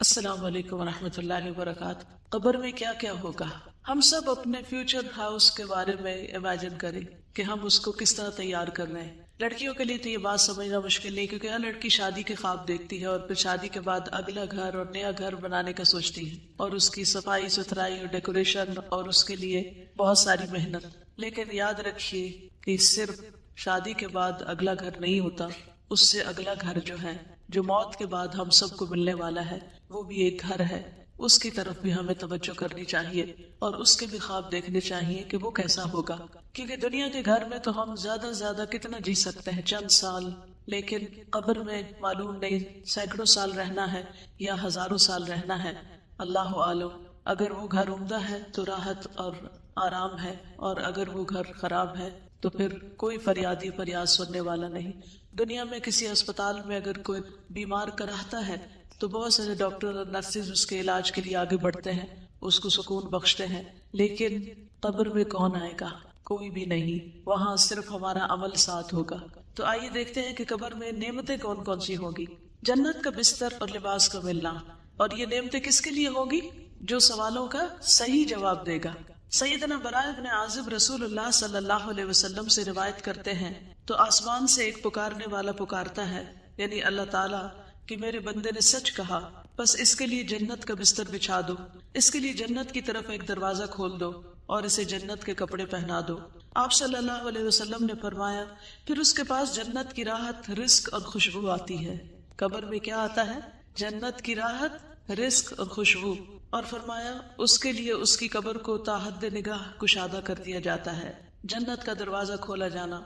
السلام علیکم ورحمۃ اللہ وبرکاتہ۔ قبر میں کیا کیا ہوگا؟ ہم سب اپنے فیوچر ہاؤس کے بارے میں امیجن کریں کہ ہم اس کو کس طرح تیار کر رہے ہیں۔ لڑکیوں کے لیے تو یہ بات سمجھنا مشکل نہیں، کیونکہ ہر لڑکی شادی کے خواب دیکھتی ہے اور پھر شادی کے بعد اگلا گھر اور نیا گھر بنانے کا سوچتی ہے، اور اس کی صفائی ستھرائی اور ڈیکوریشن اور اس کے لیے بہت ساری محنت۔ لیکن یاد رکھیے کہ صرف شادی کے بعد اگلا گھر نہیں ہوتا، اس سے اگلا گھر جو ہے، جو موت کے بعد ہم سب کو ملنے والا ہے، وہ بھی ایک گھر ہے۔ اس کی طرف بھی ہمیں توجہ کرنی چاہیے اور اس کے بھی خواب دیکھنے چاہیے کہ وہ کیسا ہوگا، کیونکہ دنیا کے گھر میں تو ہم زیادہ سے زیادہ کتنا جی سکتے ہیں، چند سال، لیکن قبر میں معلوم نہیں سینکڑوں سال رہنا ہے یا ہزاروں سال رہنا ہے، اللہ عالم۔ اگر وہ گھر عمدہ ہے تو راحت اور آرام ہے، اور اگر وہ گھر خراب ہے تو پھر کوئی فریادی فریاد سننے والا نہیں۔ دنیا میں کسی اسپتال میں اگر کوئی بیمار کراہتا ہے تو بہت سارے ڈاکٹر اور نرسز اس کے علاج کے لیے آگے بڑھتے ہیں، اس کو سکون بخشتے ہیں، لیکن قبر میں کون آئے گا؟ کوئی بھی نہیں، وہاں صرف ہمارا عمل ساتھ ہوگا۔ تو آئیے دیکھتے ہیں کہ قبر میں نعمتیں کون کون سی ہوگی۔ جنت کا بستر اور لباس کا ملنا، اور یہ نعمتیں کس کے لیے ہوگی؟ جو سوالوں کا صحیح جواب دے گا۔ سیدنا براء بن عازب رسول اللہ صلی اللہ علیہ وسلم سے روایت کرتے ہیں، تو آسمان سے ایک پکارنے والا پکارتا ہے، یعنی اللہ تعالیٰ، کہ میرے بندے نے سچ کہا، بس اس کے لیے جنت کا بستر بچھا دو، اس کے لیے جنت کی طرف ایک دروازہ کھول دو اور اسے جنت کے کپڑے پہنا دو۔ آپ صلی اللہ علیہ وسلم نے فرمایا، پھر اس کے پاس جنت کی راحت، رزق اور خوشبو آتی ہے۔ قبر میں کیا آتا ہے؟ جنت کی راحت، رزق اور خوشبو، اور فرمایا اس کے لیے اس کی قبر کو تا حد نگاہ کشادہ کر دیا جاتا ہے، جنت کا دروازہ کھولا جانا۔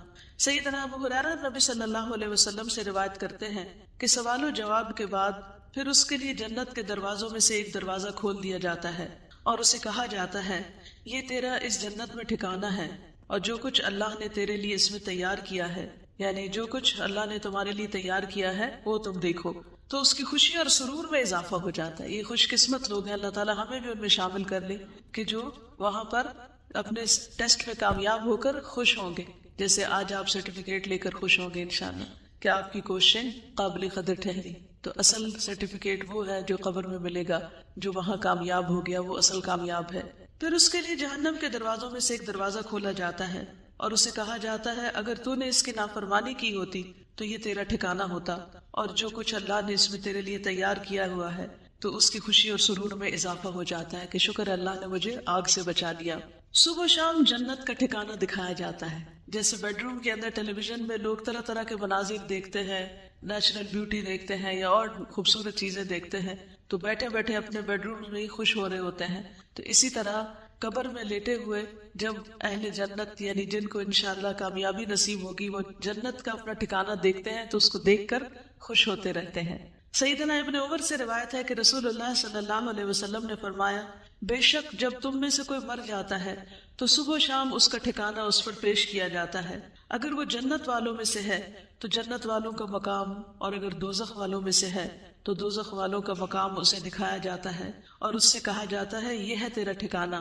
سیدنا ابو ہریرہ نبی صلی اللہ علیہ وسلم سے روایت کرتے ہیں کہ سوال و جواب کے بعد پھر اس کے لیے جنت کے دروازوں میں سے ایک دروازہ کھول دیا جاتا ہے اور اسے کہا جاتا ہے، یہ تیرا اس جنت میں ٹھکانہ ہے، اور جو کچھ اللہ نے تیرے لیے اس میں تیار کیا ہے، یعنی جو کچھ اللہ نے تمہارے لیے تیار کیا ہے وہ تم دیکھو۔ تو اس کی خوشی اور سرور میں اضافہ ہو جاتا ہے۔ یہ خوش قسمت لوگ ہیں، اللہ تعالیٰ ہمیں بھی ان میں شامل کر لے کہ جو وہاں پر اپنے ٹیسٹ میں کامیاب ہو کر خوش ہوں گے، جیسے آج آپ سرٹیفکیٹ لے کر خوش ہوں گے انشاءاللہ کہ آپ کی کوششیں قابل قدر ٹھہری۔ تو اصل سرٹیفکیٹ وہ ہے جو قبر میں ملے گا، جو وہاں کامیاب ہو گیا وہ اصل کامیاب ہے۔ پھر اس کے لیے جہنم کے دروازوں میں سے ایک دروازہ کھولا جاتا ہے اور اسے کہا جاتا ہے، اگر تو نے اس کی نافرمانی کی ہوتی تو یہ تیرا ٹھکانہ ہوتا، اور جو کچھ اللہ نے اس میں تیرے لیے تیار کیا ہوا ہے، تو اس کی خوشی اور سرور میں اضافہ ہو جاتا ہے کہ شکر اللہ نے مجھے آگ سے بچا لیا۔ صبح و شام جنت کا ٹھکانہ دکھایا جاتا ہے، جیسے بیڈ روم کے اندر ٹیلی ویژن میں لوگ طرح طرح کے مناظر دیکھتے ہیں، نیچرل بیوٹی دیکھتے ہیں یا اور خوبصورت چیزیں دیکھتے ہیں، تو بیٹھے بیٹھے اپنے بیڈ روم میں ہی خوش ہو رہے ہوتے ہیں۔ تو اسی طرح قبر میں لیٹے ہوئے جب اہل جنت، یعنی جن کو انشاءاللہ کامیابی نصیب ہوگی، وہ جنت کا اپنا ٹھکانہ دیکھتے ہیں تو اس کو دیکھ کر خوش ہوتے رہتے ہیں۔ سیدنا ابن عمر سے روایت ہے کہ رسول اللہ صلی اللہ علیہ وسلم نے فرمایا، بے شک جب تم میں سے کوئی مر جاتا ہے تو صبح و شام اس کا ٹھکانہ اس پر پیش کیا جاتا ہے، اگر وہ جنت والوں میں سے ہے تو جنت والوں کا مقام، اور اگر دوزخ والوں میں سے ہے تو دوزخ والوں کا مقام اسے دکھایا جاتا ہے اور اس سے کہا جاتا ہے، یہ ہے تیرا ٹھکانہ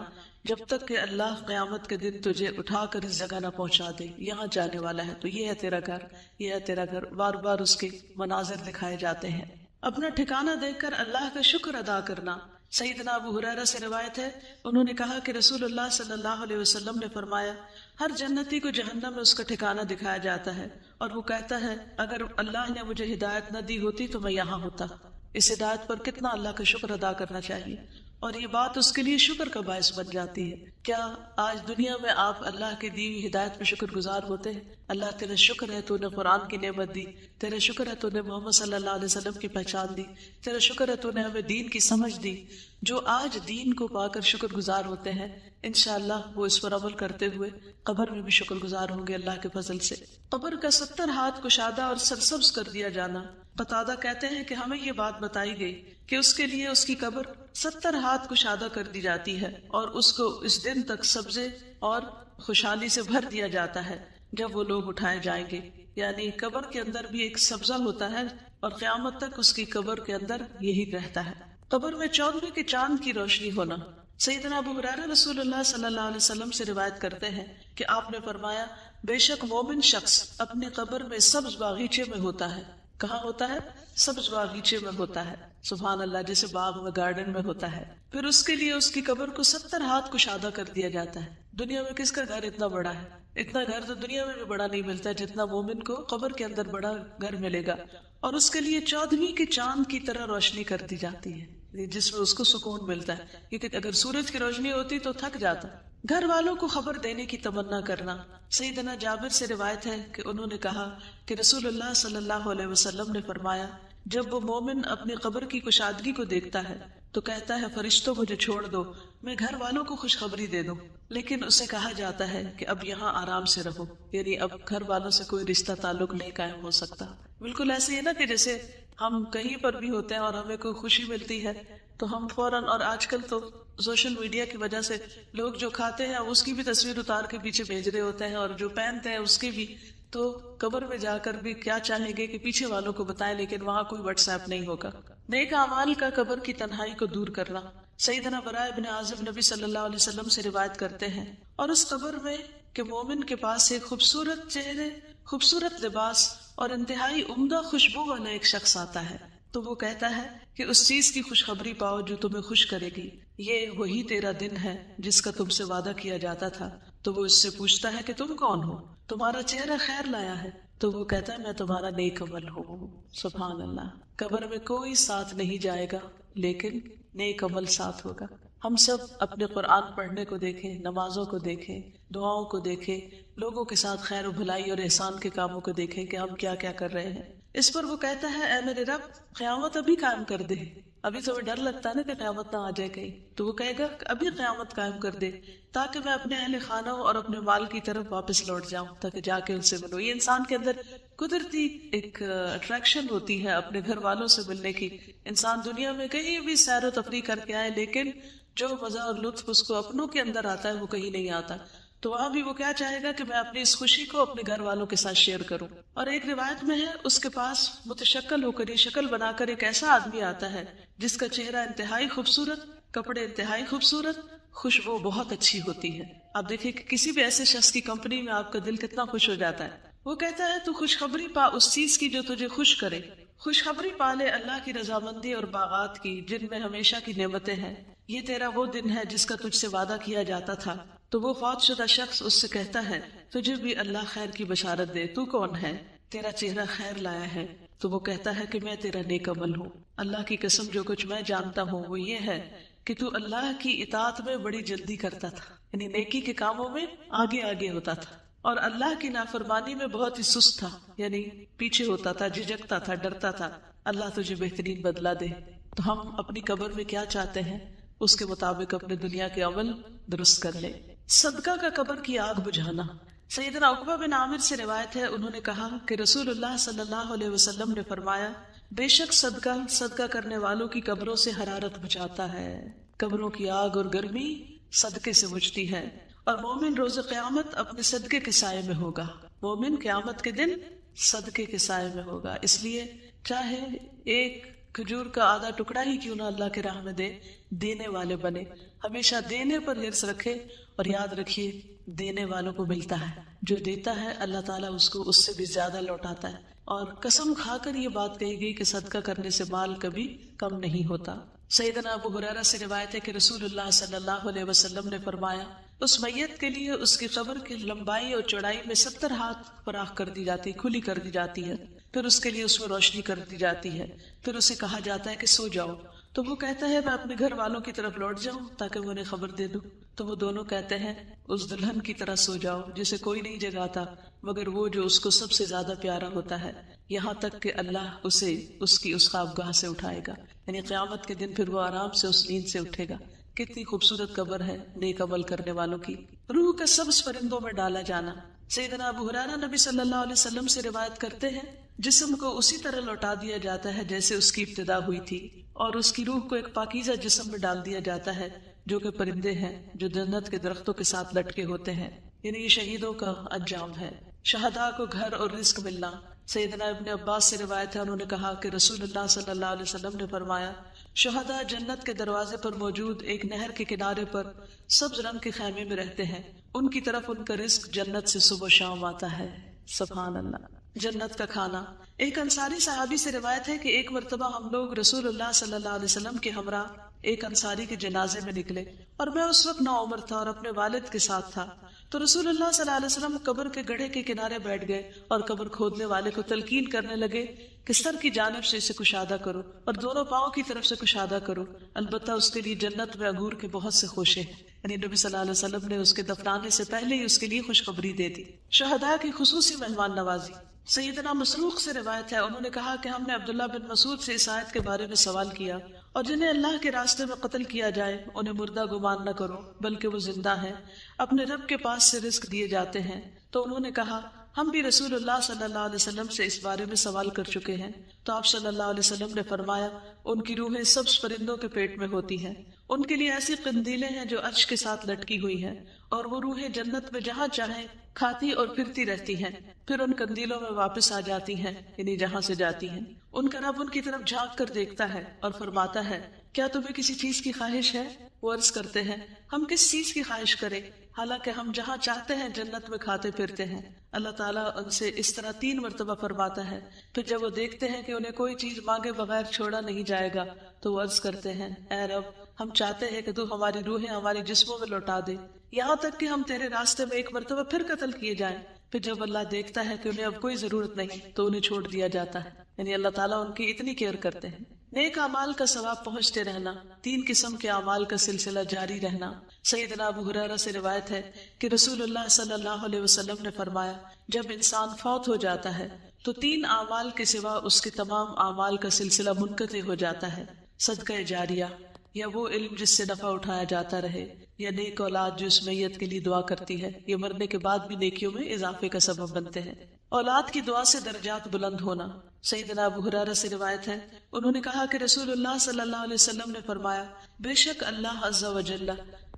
جب تک کہ اللہ قیامت کے دن تجھے اٹھا کر اس جگہ نہ پہنچا دے، یہاں جانے والا ہے، تو یہ ہے تیرا گھر، یہ ہے تیرا گھر۔ بار بار اس کے مناظر دکھائے جاتے ہیں۔ اپنا ٹھکانہ دیکھ کر اللہ کا شکر ادا کرنا۔ سیدنا ابو ہریرہ سے روایت ہے، انہوں نے کہا کہ رسول اللہ صلی اللہ علیہ وسلم نے فرمایا، ہر جنتی کو جہنم میں اس کا ٹھکانہ دکھایا جاتا ہے اور وہ کہتا ہے، اگر اللہ نے مجھے ہدایت نہ دی ہوتی تو میں یہاں ہوتا۔ اس ہدایت پر کتنا اللہ کا شکر ادا کرنا چاہیے، اور یہ بات اس کے لیے شکر کا باعث بن جاتی ہے۔ کیا آج دنیا میں آپ اللہ کی دی ہوئی ہدایت پہ شکر گزار ہوتے ہیں؟ اللہ تیرا شکر ہے تو نے قرآن کی نعمت دی، تیرا شکر ہے تو نے محمد صلی اللہ علیہ وسلم کی پہچان دی، تیرا شکر ہے تو نے ہمیں دین کی سمجھ دی۔ جو آج دین کو پا کر شکر گزار ہوتے ہیں، انشاءاللہ وہ اس پر عمل کرتے ہوئے قبر میں بھی شکر گزار ہوں گے اللہ کے فضل سے۔ قبر کا 70 ہاتھ کشادہ اور سرسبز کر دیا جانا۔ قتادہ کہتے ہیں کہ ہمیں یہ بات بتائی گئی کہ اس کے لیے اس کی قبر 70 ہاتھ کشادہ کر دی جاتی ہے اور اس کو اس دن تک سبزے اور خوشحالی سے بھر دیا جاتا ہے جب وہ لوگ اٹھائے جائیں گے، یعنی قبر کے اندر بھی ایک سبزہ ہوتا ہے اور قیامت تک اس کی قبر کے اندر یہی رہتا ہے۔ قبر میں 14ویں کے چاند کی روشنی ہونا۔ سیدنا ابو ہریرہ رسول اللہ صلی اللہ علیہ وسلم سے روایت کرتے ہیں کہ آپ نے فرمایا، بے شک مومن شخص اپنی قبر میں سبز باغیچے میں ہوتا ہے۔ کہاں ہوتا ہے؟ سبز باغیچے میں ہوتا ہے، سبحان اللہ، جیسے باغ میں گارڈن میں ہوتا ہے، پھر اس کے لیے اس کی قبر کو 70 ہاتھ کشادہ کر دیا جاتا ہے۔ دنیا میں کس کا گھر اتنا بڑا ہے؟ اتنا گھر تو دنیا میں بھی بڑا نہیں ملتا جتنا مومن کو قبر کے اندر بڑا گھر ملے گا، اور اس کے لیے 14ویں کے چاند کی طرح روشنی کر دی جاتی ہے، جس میں اس کو سکون ملتا ہے، کیونکہ اگر سورج کی روشنی ہوتی تو تھک جاتا۔ گھر والوں کو خبر دینے کی تمنا کرنا۔ سیدنا جابر سے روایت ہے کہ انہوں نے کہا کہ رسول اللہ صلی اللہ علیہ وسلم نے فرمایا، جب وہ مومن اپنی قبر کی کشادگی کو دیکھتا ہے تو کہتا ہے، فرشتوں مجھے چھوڑ دو، میں گھر والوں کو خوشخبری دے دوں۔ لیکن اسے کہا جاتا ہے کہ اب یہاں آرام سے رہو، یعنی اب گھر والوں سے کوئی رشتہ تعلق نہیں قائم ہو سکتا۔ بالکل ایسے ہی نا کہ جیسے ہم کہیں پر بھی ہوتے ہیں اور ہمیں کوئی خوشی ملتی ہے تو ہم فوراً، اور آج کل تو سوشل میڈیا کی وجہ سے لوگ جو کھاتے ہیں اس کی بھی تصویر اتار کے پیچھے بھیج رہے ہوتے ہیں، اور جو پہنتے ہیں اس کی بھی، تو قبر میں جا کر بھی کیا چاہیں گے کہ پیچھے والوں کو بتائیں، لیکن وہاں کوئی واٹس ایپ نہیں ہوگا۔ نیک اعمال کا قبر کی تنہائی کو دور کرنا۔ سیدنا براء بن عازب نبی صلی اللہ علیہ وسلم سے روایت کرتے ہیں، اور اس قبر میں کہ مومن کے پاس ایک خوبصورت چہرے، خوبصورت لباس اور انتہائی عمدہ خوشبو والا ایک شخص آتا ہے، تو وہ کہتا ہے کہ اس چیز کی خوشخبری پاؤ جو تمہیں خوش کرے گی، یہ وہی تیرا دن ہے جس کا تم سے وعدہ کیا جاتا تھا۔ تو وہ اس سے پوچھتا ہے کہ تم کون ہو؟ تمہارا چہرہ خیر لایا ہے۔ تو وہ کہتا ہے میں تمہارا نیک عمل ہوں۔ سبحان اللہ۔ قبر میں کوئی ساتھ نہیں جائے گا لیکن نیک عمل ساتھ ہوگا۔ ہم سب اپنے قرآن پڑھنے کو دیکھیں، نمازوں کو دیکھیں، دعاؤں کو دیکھیں، لوگوں کے ساتھ خیر و بھلائی اور احسان کے کاموں کو دیکھیں کہ ہم کیا کیا کر رہے ہیں۔ اس پر وہ کہتا ہے، اے میرے رب، قیامت ابھی قائم کر دے۔ ابھی تو ڈر لگتا ہے نا کہ قیامت نہ آ جائے کہیں، تو وہ کہے گا ابھی قیامت قائم کر دے تاکہ میں اپنے اہل خانہ اور اپنے مال کی طرف واپس لوٹ جاؤں، تاکہ جا کے ان سے ملوں۔ یہ انسان کے اندر قدرتی ایک اٹریکشن ہوتی ہے اپنے گھر والوں سے ملنے کی۔ انسان دنیا میں کہیں بھی سیر و تفریح کر کے آئے، لیکن جو مزہ اور لطف اس کو اپنوں کے اندر آتا ہے وہ کہیں نہیں آتا۔ تو وہاں بھی وہ کیا چاہے گا کہ میں اپنی اس خوشی کو اپنے گھر والوں کے ساتھ شیئر کروں۔ اور ایک روایت میں ہے، اس کے پاس متشکل ہو کر، یہ شکل بنا کر ایک ایسا آدمی آتا ہے جس کا چہرہ انتہائی خوبصورت، کپڑے انتہائی خوبصورت، خوشبو بہت اچھی ہوتی ہے۔ آپ دیکھیں کہ کسی بھی ایسے شخص کی کمپنی میں آپ کا دل کتنا خوش ہو جاتا ہے۔ وہ کہتا ہے تو خوشخبری پا اس چیز کی جو تجھے خوش کرے، خوشخبری پا لے اللہ کی رضامندی اور باغات کی جن میں ہمیشہ کی نعمتیں ہیں۔ یہ تیرا وہ دن ہے جس کا تجھ سے وعدہ کیا جاتا تھا۔ تو وہ فوت شدہ شخص اس سے کہتا ہے، تجھے بھی اللہ خیر کی بشارت دے، تو کون ہے؟ تیرا چہرہ خیر لایا ہے۔ تو وہ کہتا ہے کہ میں تیرا نیک عمل ہوں۔ اللہ کی قسم جو کچھ میں جانتا ہوں وہ یہ ہے کہ تو اللہ کی اطاعت میں بڑی جلدی کرتا تھا، یعنی نیکی کے کاموں میں آگے آگے ہوتا تھا، اور اللہ کی نافرمانی میں بہت ہی سست تھا، یعنی پیچھے ہوتا تھا، جھجکتا تھا، ڈرتا تھا۔ اللہ تجھے بہترین بدلہ دے۔ تو ہم اپنی قبر میں کیا چاہتے ہیں اس کے مطابق اپنے دنیا کے عمل درست کر لیں۔ صدقہ کا قبر کی آگ بجھانا۔ سیدنا عقبہ بن عامر سے روایت ہے، انہوں نے کہا کہ رسول اللہ صلی اللہ علیہ وسلم نے فرمایا، بے شک صدقہ کرنے والوں کی قبروں سے حرارت بچاتا ہے۔ قبروں کی آگ اور گرمی صدقے سے بجھتی ہے، اور مومن روز قیامت اپنے صدقے کے سائے میں ہوگا۔ مومن قیامت کے دن صدقے کے سائے میں ہوگا۔ اس لیے چاہے ایک کھجور کا آدھا ٹکڑا ہی کیوں نہ اللہ کے راہ میں دے، دینے والے بنے۔ ہمیشہ دینے پر حرص رکھے، اور یاد رکھیے دینے والوں کو ملتا ہے، جو دیتا ہے اللہ تعالیٰ اس کو اس سے بھی زیادہ لوٹاتا ہے۔ اور قسم کھا کر یہ بات کہی گئی کہ صدقہ کرنے سے مال کبھی کم نہیں ہوتا۔ سیدنا ابو ہریرہ سے روایت ہے کہ رسول اللہ صلی اللہ علیہ وسلم نے فرمایا، اس میت کے لیے اس کی قبر کی لمبائی اور چوڑائی میں 70 ہاتھ فراخ کر دی جاتی، کھلی کر دی جاتی ہے، پھر اس کے لیے اس میں روشنی کر دی جاتی ہے، پھر اسے کہا جاتا ہے کہ سو جاؤ۔ تو وہ کہتا ہے میں اپنے گھر والوں کی طرف لوٹ جاؤں تاکہ میں انہیں خبر دے دوں۔ تو وہ دونوں کہتے ہیں اس دلہن کی طرح سو جاؤ جسے کوئی نہیں جگاتا مگر وہ جو اس کو سب سے زیادہ پیارا ہوتا ہے، یہاں تک کہ اللہ اسے اس کی اس خوابگاہ سے اٹھائے گا، یعنی قیامت کے دن پھر وہ آرام سے اس نیند سے اٹھے گا۔ کتنی خوبصورت قبر ہے نیک عمل کرنے والوں کی۔ روح کا سبز پرندوں میں ڈالا جانا۔ سیدنا ابو ہریرہ نبی صلی اللہ علیہ وسلم سے روایت کرتے ہیں، جسم کو اسی طرح لوٹا دیا جاتا ہے جیسے اس کی ابتدا ہوئی تھی، اور اس کی روح کو ایک پاکیزہ جسم میں ڈال دیا جاتا ہے جو کہ پرندے ہیں جو جنت کے درختوں کے ساتھ لٹکے ہوتے ہیں، یعنی یہ شہیدوں کا انجام ہے۔ شہداء کو گھر اور رزق ملنا۔ سیدنا ابن عباس سے روایت ہے، انہوں نے کہا کہ رسول اللہ صلی اللہ علیہ وسلم نے فرمایا، شہداء جنت کے دروازے پر موجود ایک نہر کے کنارے پر سبز رنگ کے خیمے میں رہتے ہیں، ان کی طرف ان کا رزق جنت سے صبح و شام آتا ہے۔ سبحان اللہ۔ جنت کا کھانا۔ ایک انصاری صحابی سے روایت ہے کہ ایک مرتبہ ہم لوگ رسول اللہ صلی اللہ علیہ وسلم کے ہمراہ ایک انصاری کے جنازے میں نکلے، اور میں اس وقت نوعمر تھا اور اپنے والد کے ساتھ تھا۔ تو رسول اللہ صلی اللہ علیہ وسلم قبر کے گڑھے کے کنارے بیٹھ گئے اور قبر کھودنے والے کو تلقین کرنے لگے کہ سر کی جانب سے اسے کشادہ کرو اور دونوں پاؤں کی طرف سے کشادہ کرو، البتہ اس کے لیے جنت میں انگور کے بہت سے خوشے ہیں۔ یعنی نبی صلی اللہ علیہ وسلم نے اس کے دفنانے سے پہلے ہی اس کے لیے خوشخبری دے دی۔ شہداء کی خصوصی مہمان نوازی۔ سیدنا مسروق سے روایت ہے، انہوں نے کہا کہ ہم نے عبداللہ بن مسعود سے اس آیت کے بارے میں سوال کیا، اور جنہیں اللہ کے راستے میں قتل کیا جائے انہیں مردہ گمان نہ کرو بلکہ وہ زندہ ہیں، اپنے رب کے پاس سے رزق دیے جاتے ہیں۔ تو انہوں نے کہا ہم بھی رسول اللہ صلی اللہ علیہ وسلم سے اس بارے میں سوال کر چکے ہیں۔ تو آپ صلی اللہ علیہ وسلم نے فرمایا ان کی روحیں سبز پرندوں کے پیٹ میں ہوتی ہیں، ان کے لیے ایسی قندیلیں ہیں جو عرش کے ساتھ لٹکی ہوئی ہیں، اور وہ روحیں جنت میں جہاں چاہیں کھاتی اور پھرتی رہتی ہیں، پھر ان قندیلوں میں واپس آ جاتی ہیں، یعنی جہاں سے جاتی ہیں۔ ان کا رب ان کی طرف جھانک کر دیکھتا ہے اور فرماتا ہے کیا تمہیں کسی چیز کی خواہش ہے؟ وہ عرض کرتے ہیں ہم کس چیز کی خواہش کریں، حالانکہ ہم جہاں چاہتے ہیں جنت میں کھاتے پھرتے ہیں۔ اللہ تعالیٰ ان سے اس طرح 3 مرتبہ فرماتا ہے، پھر جب وہ دیکھتے ہیں کہ انہیں کوئی چیز مانگے بغیر چھوڑا نہیں جائے گا تو وہ عرض کرتے ہیں اے رب ہم چاہتے ہیں کہ تو ہماری روحیں ہمارے جسموں میں لوٹا دے، یہاں تک کہ ہم تیرے راستے میں ایک مرتبہ پھر قتل کیے جائیں۔ پھر جب اللہ دیکھتا ہے کہ انہیں اب کوئی ضرورت نہیں تو انہیں چھوڑ دیا جاتا ہے، یعنی اللہ تعالیٰ ان کی اتنی کیئر کرتے ہیں۔ نیک اعمال کا ثواب پہنچتے رہنا، 3 قسم کے اعمال کا سلسلہ جاری رہنا۔ سیدنا ابو ہریرہ سے روایت ہے کہ رسول اللہ صلی اللہ علیہ وسلم نے فرمایا جب انسان فوت ہو جاتا ہے تو 3 اعمال کے سوا اس کے تمام اعمال کا سلسلہ منقطع ہو جاتا ہے، صدقہ جاریہ، یا وہ علم جس سے نفع اٹھایا جاتا رہے، یا نیک اولاد جو اس میت کے لیے دعا کرتی ہے، یہ مرنے کے بعد بھی نیکیوں میں اضافے کا سبب بنتے ہیں۔ اولاد کی دعا سے درجات بلند ہونا۔ سیدنا ابو ہریرہ سے روایت ہے، انہوں نے کہا کہ رسول اللہ صلی اللہ علیہ وسلم نے فرمایا بے شک اللہ عز و جل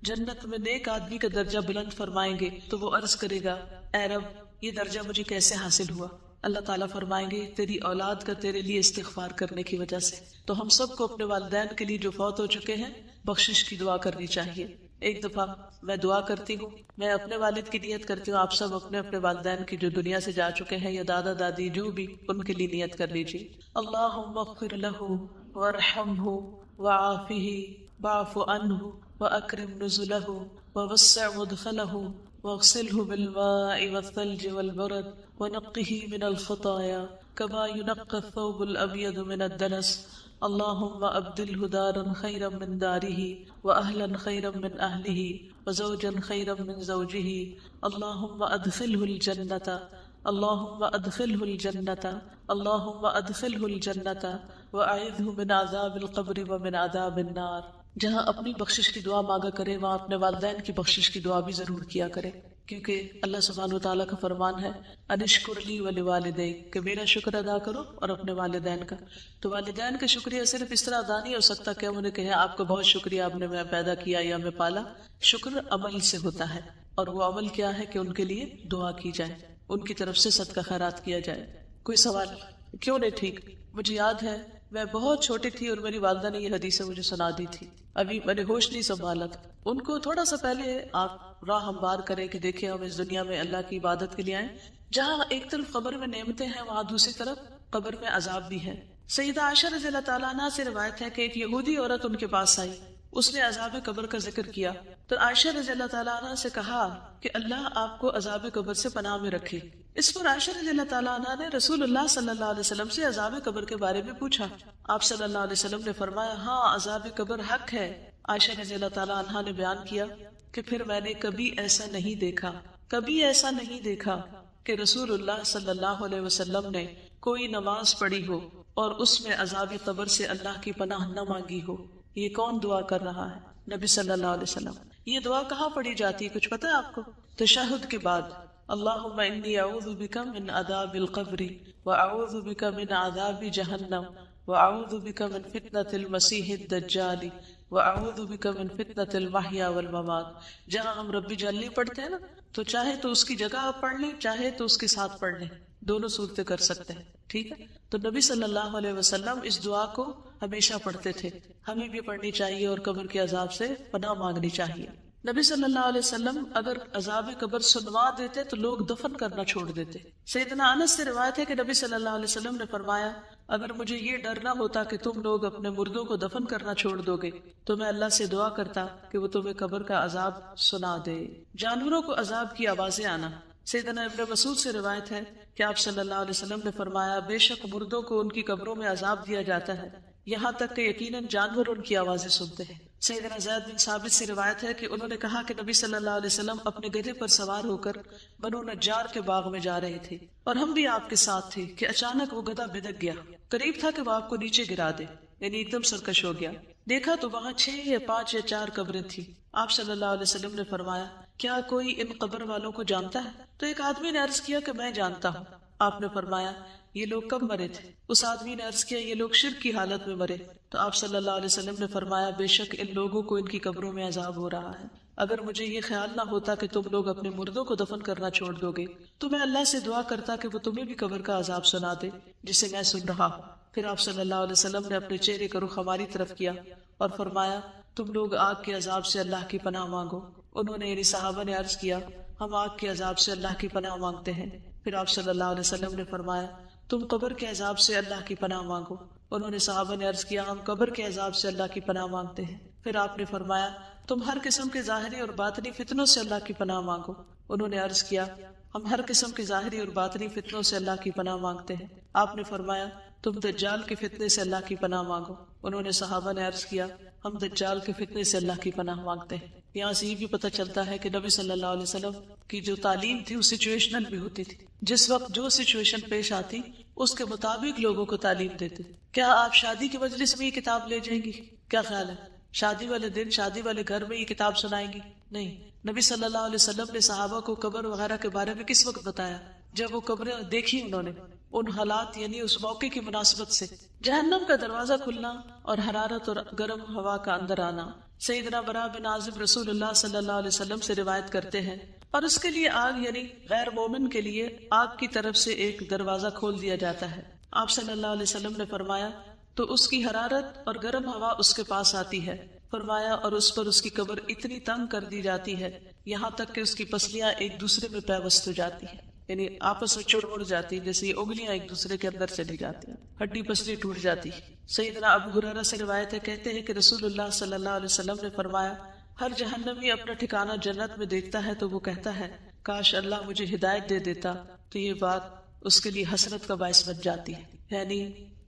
جنت میں نیک آدمی کا درجہ بلند فرمائیں گے تو وہ عرض کرے گا اے رب یہ درجہ مجھے کیسے حاصل ہوا؟ اللہ تعالیٰ فرمائیں گے تیری اولاد کا تیرے لیے استغفار کرنے کی وجہ سے۔ تو ہم سب کو اپنے والدین کے لیے جو فوت ہو چکے ہیں بخشش کی دعا کرنی چاہیے۔ ایک دفعہ میں دعا کرتی ہوں، میں اپنے والد کی نیت کرتی ہوں، آپ سب اپنے اپنے والدین کی جو دنیا سے جا چکے ہیں یا دادا دادی جو بھی، ان کے لیے نیت کر لیجیے۔ اللہم اغفر لہ وارحمہ وعافہ واعف عنہ واکرم نزلہ ووسع مدخلہ واغسلہ بالماء والثلج والبرد ونقه من الخطايا كما ينقى الثوب الأبيض من الدنس اللهم أبدله دارا خيرا من داره وأهلا خيرا من أهله وزوجا خيرا من زوجه اللهم أدخله الجنة اللهم أدخله الجنة اللهم أدخله الجنة وأعذه من عذاب القبر ومن عذاب النار۔ جہاں اپنی بخشش کی دعا مانگا کرے وہاں اپنے والدین کی بخشش کی دعا بھی ضرور کیا کرے، کیونکہ اللہ سبحانہ وتعالیٰ کا فرمان ہے انشکر لی ولوالدیک، کہ میرا شکر ادا کرو اور اپنے والدین کا۔ تو والدین کا شکریہ صرف اس طرح ادا نہیں ہو سکتا کہ ہم انہیں کہیں آپ کا بہت شکریہ، آپ نے میں پیدا کیا یا میں پالا۔ شکر عمل سے ہوتا ہے، اور وہ عمل کیا ہے کہ ان کے لیے دعا کی جائے، ان کی طرف سے صدقہ خیرات کیا جائے۔ کوئی سوال؟ کیوں نہیں ٹھیک؟ مجھے یاد ہے میں بہت چھوٹی تھی اور میری والدہ نے یہ حدیث مجھے سنا دی تھی، ابھی میں نے ہوش نہیں سنبھالا تھا۔ ان کو تھوڑا سا پہلے آپ راہ ہموار کریں کہ دیکھیں ہم اس دنیا میں اللہ کی عبادت کے لیے آئیں، جہاں ایک طرف قبر میں نعمتیں ہیں وہاں دوسری طرف قبر میں عذاب بھی ہے۔ سیدہ عائشہ رضی اللہ تعالیٰ عنہ سے روایت ہے کہ ایک یہودی عورت ان کے پاس آئی، اس نے عذاب قبر کا ذکر کیا تو عائشہ رضی اللہ تعالیٰ عنہ سے کہا کہ اللہ آپ کو عذاب قبر سے پناہ میں رکھے۔ اس پر عائشہ رضی اللہ تعالیٰ عنہ نے رسول اللہ صلی اللہ علیہ وسلم سے عذاب قبر کے بارے میں پوچھا۔ آپ صلی اللہ علیہ وسلم نے فرمایا ہاں عذاب قبر حق ہے۔ عائشہ رضی اللہ تعالیٰ عنہ نے بیان کیا کہ پھر میں نے کبھی ایسا نہیں دیکھا کہ رسول اللہ صلی اللہ علیہ وسلم نے کوئی نماز پڑھی ہو اور اس میں عذاب قبر سے اللہ کی پناہ نہ مانگی ہو۔ یہ کون دعا کر رہا ہے؟ نبی صلی اللہ علیہ وسلم۔ یہ دعا کہاں پڑھی جاتی ہے کچھ پتہ ہے آپ کو؟ تشہد کے بعد، اللہم انی اعوذ بک من عذاب القبر واعوذ بک من عذاب جہنم واعوذ بک من فتنۃ المسیح الدجال واعوذ بک من فتنۃ المحیا والممات۔ جہاں ہم ربی جلی پڑھتے ہیں نا، تو چاہے تو اس کی جگہ آپ پڑھ لیں، چاہے تو اس کے ساتھ پڑھ لیں، دونوں صورتیں کر سکتے ہیں، ٹھیک ہے؟ تو نبی صلی اللہ علیہ وسلم اس دعا کو ہمیشہ پڑھتے تھے، ہمیں بھی پڑھنی چاہیے اور قبر کے عذاب سے پناہ مانگنی چاہیے۔ نبی صلی اللہ علیہ وسلم اگر عذاب قبر سنوا دیتے تو لوگ دفن کرنا چھوڑ دیتے. سیدنا انس سے روایت ہے کہ نبی صلی اللہ علیہ وسلم نے فرمایا اگر مجھے یہ ڈر نہ ہوتا کہ تم لوگ اپنے مردوں کو دفن کرنا چھوڑ دو گے تو میں اللہ سے دعا کرتا کہ وہ تمہیں قبر کا عذاب سنا دے. جانوروں کو عذاب کی آوازیں آنا. سیدنا ابن مسعود سے روایت ہے کہ آپ صلی اللہ علیہ وسلم نے فرمایا بے شک مردوں کو ان کی قبروں میں عذاب دیا جاتا ہے یہاں تک کہ یقیناً جانور ان کی آوازیں سنتے ہیں. سیدنا زید بن ثابت سے روایت ہے کہ انہوں نے کہا کہ نبی صلی اللہ علیہ وسلم اپنے گدھے پر سوار ہو کر بنو نجار کے باغ میں جا رہے تھے اور ہم بھی آپ کے ساتھ تھے کہ اچانک وہ گدھا بدک گیا. قریب تھا کہ وہ آپ کو نیچے گرا دے، یعنی ایک دم سرکش ہو گیا. دیکھا تو وہاں 6 یا 5 یا 4 قبریں تھیں. آپ صلی اللہ علیہ وسلم نے فرمایا کیا کوئی ان قبر والوں کو جانتا ہے؟ تو ایک آدمی نے عرض کیا کہ میں جانتا ہوں. آپ نے فرمایا یہ لوگ کب مرے تھے؟ اس آدمی نے عرض کیا یہ لوگ شرک کی حالت میں مرے. تو آپ صلی اللہ علیہ وسلم نے فرمایا بے شک ان لوگوں کو ان کی قبروں میں عذاب ہو رہا ہے. اگر مجھے یہ خیال نہ ہوتا کہ تم لوگ اپنے مردوں کو دفن کرنا چھوڑ دو گے تو میں اللہ سے دعا کرتا کہ وہ تمہیں بھی قبر کا عذاب سنا دے جسے میں سن رہا ہوں. پھر آپ صلی اللہ علیہ وسلم نے اپنے چہرے کا رخ ہماری طرف کیا اور فرمایا تم لوگ آگ کے عذاب سے اللہ کی پناہ مانگو. انہوں نے یعنی صحابہ نے عرض کیا ہم آگ کے عذاب سے اللہ کی پناہ مانگتے ہیں. پھر آپ صلی اللہ علیہ وسلم نے فرمایا تم قبر کے عذاب سے اللہ کی پناہ مانگو. انہوں نے صحابہ نے عرض کیا ہم قبر کے عذاب سے اللہ کی پناہ مانگتے ہیں. پھر آپ نے فرمایا تم ہر قسم کے ظاہری اور باطنی فتنوں سے اللہ کی پناہ مانگو. انہوں نے عرض کیا ہم ہر قسم کے ظاہری اور باطنی فتنوں سے اللہ کی پناہ مانگتے ہیں. آپ نے فرمایا تم دجال کے فتنے سے اللہ کی پناہ مانگو. انہوں نے صحابہ نے عرض کیا ہم دجال کے فتنے سے اللہ کی پناہ مانگتے ہیں. یہاں سے یہ بھی پتہ چلتا ہے کہ نبی صلی اللہ علیہ وسلم کی جو تعلیم تھی وہ سچویشنل بھی ہوتی تھی. جس وقت جو سچویشن پیش آتی اس کے مطابق لوگوں کو تعلیم دیتے. کیا آپ شادی کے مجلس میں یہ کتاب لے جائیں گی؟ کیا خیال ہے؟ شادی والے دن شادی والے گھر میں یہ کتاب سنائیں گی؟ نہیں. نبی صلی اللہ علیہ وسلم نے صحابہ کو قبر وغیرہ کے بارے میں کس وقت بتایا؟ جب وہ قبریں دیکھی انہوں نے ان حالات یعنی اس موقع کی مناسبت سے. جہنم کا دروازہ کھلنا اور حرارت اور گرم ہوا کا اندر آنا. سیدنا برا بن عازب رسول اللہ صلی اللہ علیہ وسلم سے روایت کرتے ہیں اور اس کے لیے آگ یعنی غیر مومن کے لیے آگ کی طرف سے ایک دروازہ کھول دیا جاتا ہے. آپ صلی اللہ علیہ وسلم نے فرمایا تو اس کی حرارت اور گرم ہوا اس کے پاس آتی ہے. فرمایا اور اس پر اس کی قبر اتنی تنگ کر دی جاتی ہے یہاں تک کہ اس کی پسلیاں ایک دوسرے میں پیوست ہو جاتی ہیں، یعنی آپس میں چڑ جاتی جیسے یہ انگلیاں ایک دوسرے کے اندر چلی جاتی ہیں، ہڈی پسلی ٹوٹ جاتی. سیدنا ابو ہریرہ سے روایت ہے کہتے ہیں کہ رسول اللہ صلی اللہ علیہ وسلم نے فرمایا ہر جہنمی اپنا ٹھکانہ جنت میں دیکھتا ہے تو وہ کہتا ہے کاش اللہ مجھے ہدایت دے دیتا. تو یہ بات اس کے لیے حسرت کا باعث بن جاتی ہے. یعنی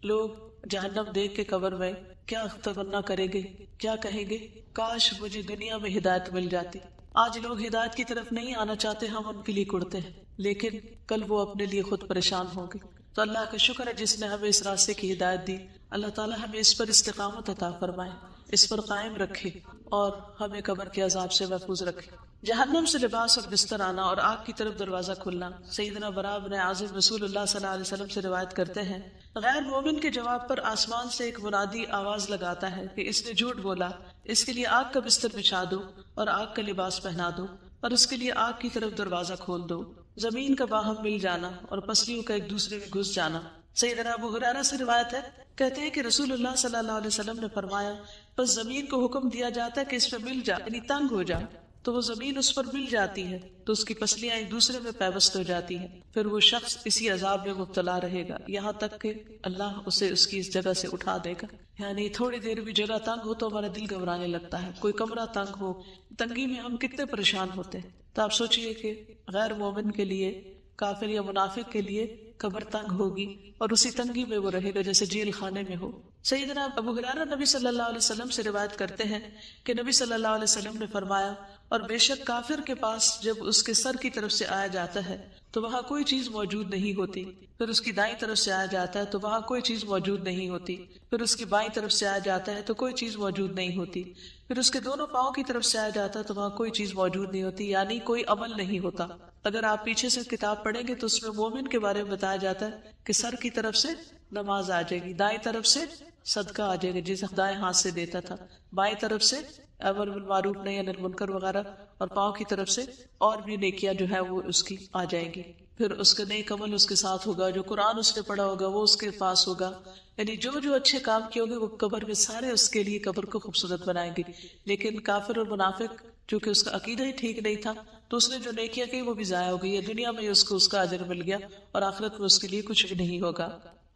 لوگ جہنم دیکھ کے قبر میں کیا تمنا کریں گے، کیا کہیں گے کاش مجھے دنیا میں ہدایت مل جاتی. آج لوگ ہدایت کی طرف نہیں آنا چاہتے، ہم ان کے لیے کڑتے ہیں، لیکن کل وہ اپنے لیے خود پریشان ہوں گے. تو اللہ کا شکر ہے جس نے ہمیں اس راستے کی ہدایت دی. اللہ تعالیٰ ہمیں اس پر استقامت عطا فرمائے، اس پر قائم رکھے اور ہمیں قبر کے عذاب سے محفوظ رکھے. جہنم سے لباس اور بستر آنا اور آگ کی طرف دروازہ کھلنا. سیدنا برا بن عازب رسول اللہ صلی اللہ علیہ وسلم سے روایت کرتے ہیں غیر مومن کے جواب پر آسمان سے ایک منادی آواز لگاتا ہے کہ اس نے جھوٹ بولا، اس کے لیے آگ کا بستر بچھا دو اور آگ کا لباس پہنا دو اور اس کے لیے آگ کی طرف دروازہ کھول دو. زمین کا باہم مل جانا اور پسلیوں کا ایک دوسرے میں گھس جانا. سیدنا ابو ہریرہ سے روایت ہے کہتے ہیں کہ رسول اللہ صلی اللہ علیہ وسلم نے فرمایا بس زمین کو حکم دیا جاتا ہے کہ اس پہ مل جا، یعنی تنگ ہو جا، تو وہ زمین اس پر مل جاتی ہے تو اس کی پسلیاں ایک دوسرے میں پیوست ہو جاتی ہیں. پھر وہ شخص اسی عذاب میں مبتلا رہے گا یہاں تک کہ اللہ اسے اس کی اس جگہ سے اٹھا دے گا. یعنی تھوڑی دیر بھی جگہ تنگ ہو تو ہمارا دل گھبرانے لگتا ہے. کوئی کمرہ تنگ ہو، تنگی میں ہم کتنے پریشان ہوتے ہیں. تو آپ سوچئے کہ غیر مومن کے لیے، کافر یا منافق کے لیے قبر تنگ ہوگی اور اسی تنگی میں وہ رہے گا جیسے جیل خانے میں ہو. سیدنا ابو ہریرہ نبی صلی اللہ علیہ وسلم سے روایت کرتے ہیں کہ نبی صلی اللہ علیہ وسلم نے فرمایا اور بے شک کافر کے پاس جب اس کے سر کی طرف سے آیا جاتا ہے تو وہاں کوئی چیز موجود نہیں ہوتی. پھر اس کی دائیں طرف سے آیا جاتا ہے تو وہاں کوئی چیز موجود نہیں ہوتی. پھر اس کی بائیں طرف سے آیا جاتا ہے تو کوئی چیز موجود نہیں ہوتی. پھر اس کے دونوں پاؤں کی طرف سے آیا جاتا ہے تو وہاں کوئی چیز موجود نہیں ہوتی، یعنی کوئی عمل نہیں ہوتا. اگر آپ پیچھے سے کتاب پڑھیں گے تو اس میں مومن کے بارے میں بتایا جاتا ہے کہ سر کی طرف سے نماز آ جائے گی، دائیں طرف سے صدقہ آ جائے گا جسے دائیں ہاتھ سے دیتا تھا، بائیں طرف سے امر بالمعروف نہی عن المنکر وغیرہ، اور پاؤں کی طرف سے اور بھی نیکیاں جو ہے وہ اس کی آ جائیں گی. پھر اس کا نیک عمل اس کے ساتھ ہوگا، جو قرآن اس نے پڑھا ہوگا وہ اس کے پاس ہوگا. یعنی جو اچھے کام کیے ہوگے وہ قبر میں سارے اس کے لیے قبر کو خوبصورت بنائیں گے. لیکن کافر اور منافق چونکہ اس کا عقیدہ ہی ٹھیک نہیں تھا تو اس نے جو نیکیاں کی وہ بھی ضائع ہو گئی ہے، دنیا میں اس کو اس کا اجر مل گیا اور آخرت میں اس کے لیے کچھ بھی نہیں ہوگا۔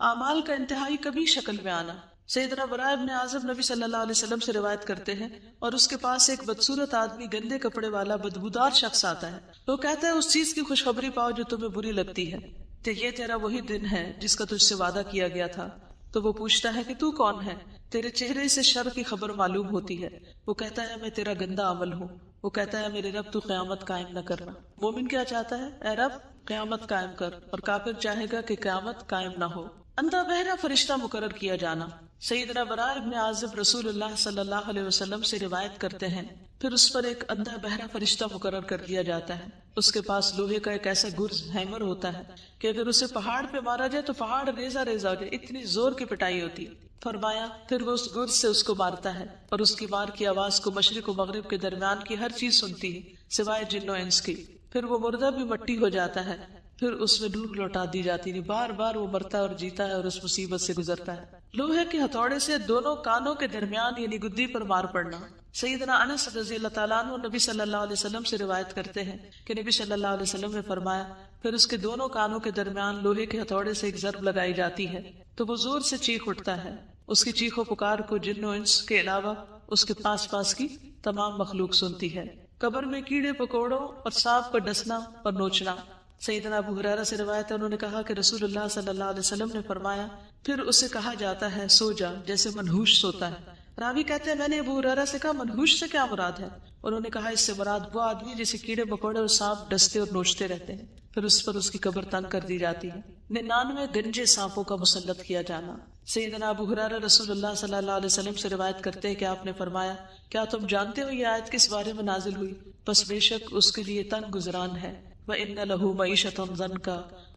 اعمال کا انتہائی کبھی شکل میں آنا۔ سیدنا براء ابن عازب نبی صلی اللہ علیہ وسلم سے روایت کرتے ہیں اور اس کے پاس ایک بدصورت آدمی گندے کپڑے والا بدبودار شخص آتا ہے، وہ کہتا ہے اس چیز کی خوشخبری پاؤ جو تمہیں بری لگتی ہے، کہ یہ تیرا وہی دن ہے جس کا تجھ سے وعدہ کیا گیا تھا۔ تو وہ پوچھتا ہے کہ تو کون ہے؟ تیرے چہرے سے شر کی خبر معلوم ہوتی ہے۔ وہ کہتا ہے میں تیرا گندا عمل ہوں۔ وہ کہتا ہے میرے رب تو قیامت قائم نہ کرنا۔ مومن کیا چاہتا ہے؟ اے رب قیامت قائم کر، اور کافر چاہے گا کہ قیامت قائم نہ ہو۔ اندھا بہرا فرشتہ مقرر کیا جانا۔ سیدنا براء ابن عازب رسول اللہ صلی اللہ علیہ وسلم سے روایت کرتے ہیں، پھر اس پر ایک اندھا بہرا فرشتہ مقرر کر دیا جاتا ہے۔ اس کے پاس لوہے کا ایک ایسا گرز ہیمر ہوتا ہے کہ اگر اسے پہاڑ پہ مارا جائے تو پہاڑ ریزہ ریزہ ہو جائے، اتنی زور کی پٹائی ہوتی۔ فرمایا پھر وہ اس گرز سے اس کو مارتا ہے اور اس کی مار کی آواز کو مشرق و مغرب کے درمیان کی ہر چیز سنتی ہے سوائے جن و انس کی۔ پھر وہ مردہ بھی مٹی ہو جاتا ہے، پھر اس میں روح لوٹا دی جاتی ہے، بار بار وہ مرتا اور جیتا ہے اور اس مصیبت سے گزرتا ہے۔ لوہے کے ہتھوڑے سے دونوں کانوں کے درمیان یعنی گدی پر مار پڑنا۔ سیدنا انس رضی اللہ تعالیٰ عنہ نبی صلی اللہ علیہ وسلم سے روایت کرتے ہیں کہ نبی صلی اللہ علیہ وسلم نے فرمایا پھر اس کے دونوں کانوں کے درمیان لوہے کے ہتھوڑے سے ایک ضرب لگائی جاتی ہے تو وہ زور سے چیخ اٹھتا ہے۔ اس کی چیخ و پکار کو جن و انس کے علاوہ اس کے پاس پاس کی تمام مخلوق سنتی ہے۔ قبر میں کیڑے پکوڑوں اور سانپ کا ڈسنا اور نوچنا۔ سیدنا ابو ہریرہ سے روایت ہے، انہوں نے کہا کہ رسول اللہ صلی اللہ علیہ وسلم نے فرمایا پھر اسے کہا جاتا ہے سو جا جیسے منحوش سوتا ہے۔ راوی کہتے ہیں میں نے ابو ہریرہ سے کہا منحوش سے کیا مراد ہے؟ انہوں نے کہا اس سے مراد وہ آدمی جسے کیڑے مکوڑے اور سانپ ڈستے اور نوچتے رہتے ہیں، پھر اس پر اس کی قبر تنگ کر دی جاتی ہے۔ 99 گنجے سانپوں کا مسلط کیا جانا۔ سیدنا ابو ہریرہ رسول اللہ صلی اللہ علیہ وسلم سے روایت کرتے ہیں کہ آپ نے فرمایا کیا تم جانتے ہو یہ آیت کس بارے میں نازل ہوئی؟ بس بے شک اس کے لیے تنگ گزران ہے، وَإِنَّ لَهُ مَعِيشَةً ضَنْكَ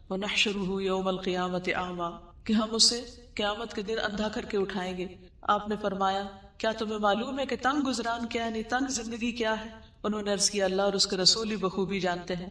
وَنَحْشُرُهُ يَوْمَ الْقِيَامَةِ أَعْمَى، کہ ہم اسے قیامت کے دن اندھا کر کے اٹھائیں گے۔ آپ نے فرمایا کیا تمہیں معلوم ہے کہ تنگ گزران کیا ہے، یعنی تنگ زندگی کیا ہے؟ انہوں نے عرض کیا اللہ اور اس کے رسول ہی بخوبی جانتے ہیں۔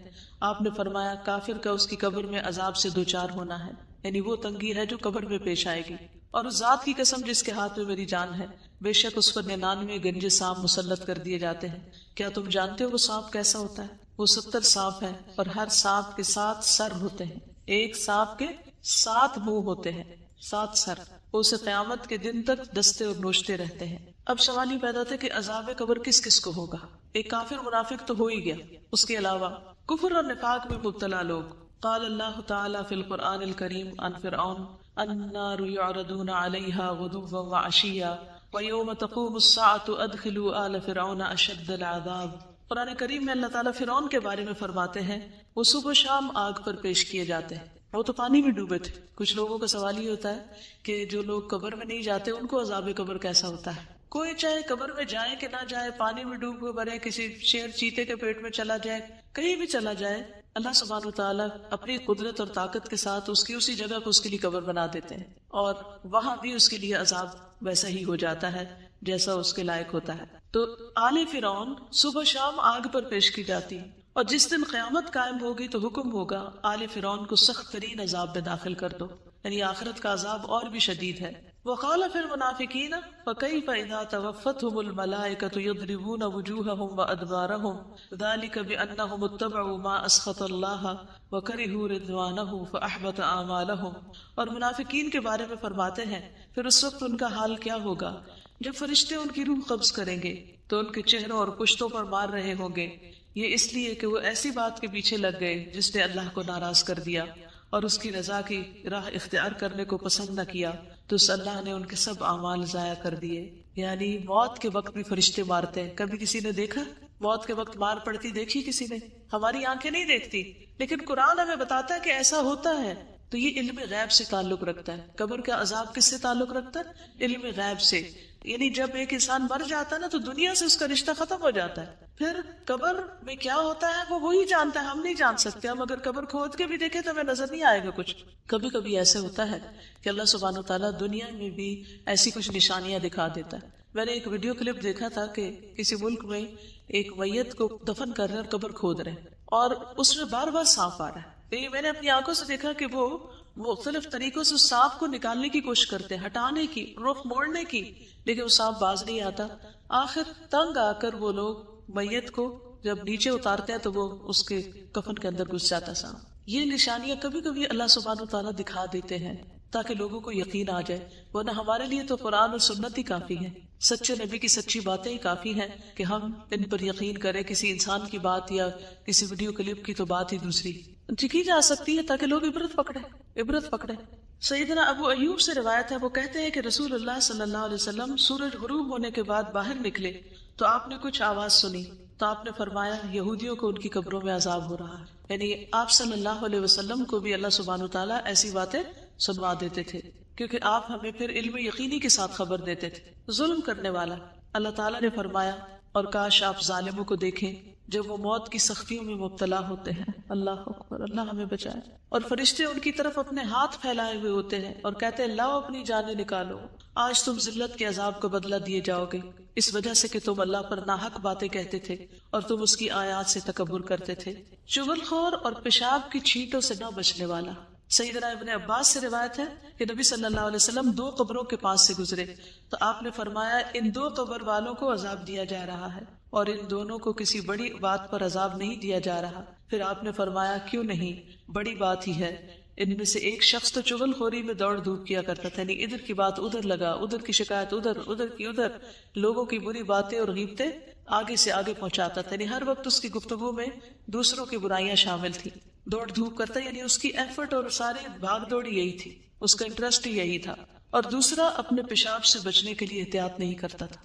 آپ نے فرمایا کافر کا اس کی قبر میں عذاب سے دوچار ہونا ہے، یعنی وہ تنگی ہے جو قبر میں پیش آئے گی۔ اور اس ذات کی قسم جس کے ہاتھ میں میری جان ہے، بے شک اس پر 99 گنجے سانپ مسلط کر دیے جاتے ہیں۔ کیا تم جانتے ہو وہ سانپ کیسا ہوتا ہے؟ وہ 70 سانپ ہیں اور ہر سانپ کے 7 سر ہوتے ہیں، ایک سانپ کے 7 منہ ہوتے ہیں، 7 سر۔ وہ اسے قیامت کے دن تک ڈستے اور نوچتے رہتے ہیں۔ اب سوال یہ پیدا تھا کہ عذاب قبر کس کس کو ہوگا؟ ایک کافر منافق تو ہو ہی گیا، اس کے علاوہ کفر اور نفاق میں مبتلا لوگ۔ قال اللہ تعالی فی القرآن الکریم عن فرعون النار یعرضون علیہا غدوا وعشیا ویوم تقوم الساعة ادخلوا آل فرعون اشد العذاب۔ قرآن کریم میں اللہ تعالیٰ فرعون کے بارے میں فرماتے ہیں وہ صبح و شام آگ پر پیش کیے جاتے ہیں، وہ تو پانی میں ڈوبے تھے۔ کچھ لوگوں کا سوال یہ ہوتا ہے کہ جو لوگ قبر میں نہیں جاتے ان کو عذاب قبر کیسا ہوتا ہے؟ کوئی چاہے قبر میں جائے کہ نہ جائے، پانی میں ڈوب کے مرے، کسی شیر چیتے کے پیٹ میں چلا جائے، کہیں بھی چلا جائے، اللہ سبحانہ وتعالیٰ اپنی قدرت اور طاقت کے ساتھ اس کی اسی جگہ کو اس کے لیے قبر بنا دیتے ہیں، اور وہاں بھی اس کے لیے عذاب ویسا ہی ہو جاتا ہے جیسا اس کے لائق ہوتا ہے۔ تو آل فرعون صبح شام آگ پر پیش کی جاتی، اور جس دن قیامت قائم ہوگی تو حکم ہوگا آل فرعون کو سخت ترین عذاب میں داخل کر دو، یعنی آخرت کا عذاب اور بھی شدید ہے۔ وقال فی المنافقین فکیف اذا توفتهم الملائکۃ یضربون وجوہہم وادبارہم ذلک بانہم اتبعوا ما اسخط اللہ وکرہوا رضوانہ فاحبط اعمالہم۔ اور منافقین کے بارے میں فرماتے ہیں پھر اس وقت ان کا حال کیا ہوگا جب فرشتے ان کی روح قبض کریں گے تو ان کے چہروں اور پشتوں پر مار رہے ہوں گے، یہ اس لیے کہ وہ ایسی بات کے پیچھے لگ گئے جس نے اللہ کو ناراض کر دیا اور اس کی رضا کی راہ اختیار کرنے کو پسند نہ کیا، تو اس اللہ نے ان کے سب اعمال ضائع کر دیے۔ یعنی موت کے وقت بھی فرشتے مارتے ہیں۔ کبھی کسی نے دیکھا موت کے وقت مار پڑتی؟ دیکھی کسی نے؟ ہماری آنکھیں نہیں دیکھتی، لیکن قرآن ہمیں بتاتا ہے کہ ایسا ہوتا ہے۔ تو یہ علم غیب سے تعلق رکھتا ہے۔ قبر کا عذاب کس سے تعلق رکھتا ہے؟ علم غیب سے۔ یعنی جب ایک انسان مر جاتا ہے نا تو دنیا سے اس کا رشتہ ختم ہو جاتا ہے، پھر قبر میں کیا ہوتا ہے وہ وہی جانتا ہے، ہم نہیں جان سکتے۔ ہم اگر قبر کھود کے بھی دیکھیں تو ہمیں نظر نہیں آئے گا کچھ۔ کبھی کبھی ایسے ہوتا ہے کہ اللہ سبحانہ وتعالیٰ دنیا میں بھی ایسی کچھ نشانیاں دکھا دیتا ہے۔ میں نے ایک ویڈیو کلپ دیکھا تھا کہ کسی ملک میں ایک میت کو دفن کر رہے اور قبر کھود رہے اور اس میں بار بار سانپ آ رہا ہے۔ میں نے اپنی آنکھوں سے دیکھا کہ وہ مختلف طریقوں سے اس سانپ کو نکالنے کی کوشش کرتے ہیں، ہٹانے کی، رخ موڑنے کی، لیکن وہ سانپ باز نہیں آتا. آخر تنگ آ کر وہ لوگ میت کو جب نیچے اتارتے ہیں تو وہ اس کے کفن کے اندر گھس جاتا سانپ. یہ نشانیاں کبھی کبھی اللہ سبحانہ و تعالیٰ دکھا دیتے ہیں تاکہ لوگوں کو یقین آ جائے، ورنہ ہمارے لیے تو قرآن اور سنت ہی کافی ہے، سچے نبی کی سچی باتیں ہی کافی ہیں کہ ہم ان پر یقین کریں. کسی انسان کی بات یا کسی ویڈیو کلپ کی تو بات ہی دوسری لکھی جا سکتی ہے تاکہ لوگ عبرت پکڑے. سیدنا ابو ایوب سے روایت ہے، وہ کہتے ہیں کہ رسول اللہ صلی اللہ علیہ وسلم سورج غروب ہونے کے بعد باہر نکلے تو آپ نے کچھ آواز سنی تو آپ نے فرمایا یہودیوں کو ان کی قبروں میں عذاب ہو رہا ہے. یعنی آپ صلی اللہ علیہ وسلم کو بھی اللہ سبحانہ وتعالیٰ ایسی باتیں سنوا دیتے تھے کیونکہ آپ ہمیں پھر علم یقینی کے ساتھ خبر دیتے تھے. ظلم کرنے والا اللہ تعالیٰ نے فرمایا اور کاش آپ ظالموں کو دیکھیں جب وہ موت کی سختیوں میں مبتلا ہوتے ہیں. اللہ اکبر، اللہ ہمیں بچائے. اور فرشتے ان کی طرف اپنے ہاتھ پھیلائے ہوئے ہوتے ہیں اور کہتے ہیں لاؤ اپنی جانیں نکالو، آج تم ذلت کے عذاب کا بدلہ دیے جاؤ گے اس وجہ سے کہ تم اللہ پر ناحق باتیں کہتے تھے اور تم اس کی آیات سے تکبر کرتے تھے. چغل خور اور پیشاب کی چھینٹوں سے نہ بچنے والا. سیدنا ابن عباس سے روایت ہے کہ نبی صلی اللہ علیہ وسلم 2 قبروں کے پاس سے گزرے تو آپ نے فرمایا ان 2 قبر والوں کو عذاب دیا جا رہا ہے اور ان دونوں کو کسی بڑی بات پر عذاب نہیں دیا جا رہا. پھر آپ نے فرمایا کیوں نہیں، بڑی بات ہی ہے. ان میں سے ایک شخص تو چغل خوری میں دوڑ دھوپ کیا کرتا تھا، یعنی ادھر کی بات ادھر لگا، ادھر کی شکایت ادھر، ادھر کی ادھر، لوگوں کی بری باتیں اور غیبتیں آگے سے آگے پہنچاتا تھا. یعنی ہر وقت اس کی گفتگو میں دوسروں کی برائیاں شامل تھی. دوڑ دھوپ کرتا یعنی اس کی ایفرٹ اور سارے بھاگ دوڑ یہی تھی، اس کا انٹرسٹ ہی یہی تھا. اور دوسرا اپنے پیشاب سے بچنے کے لیے احتیاط نہیں کرتا تھا.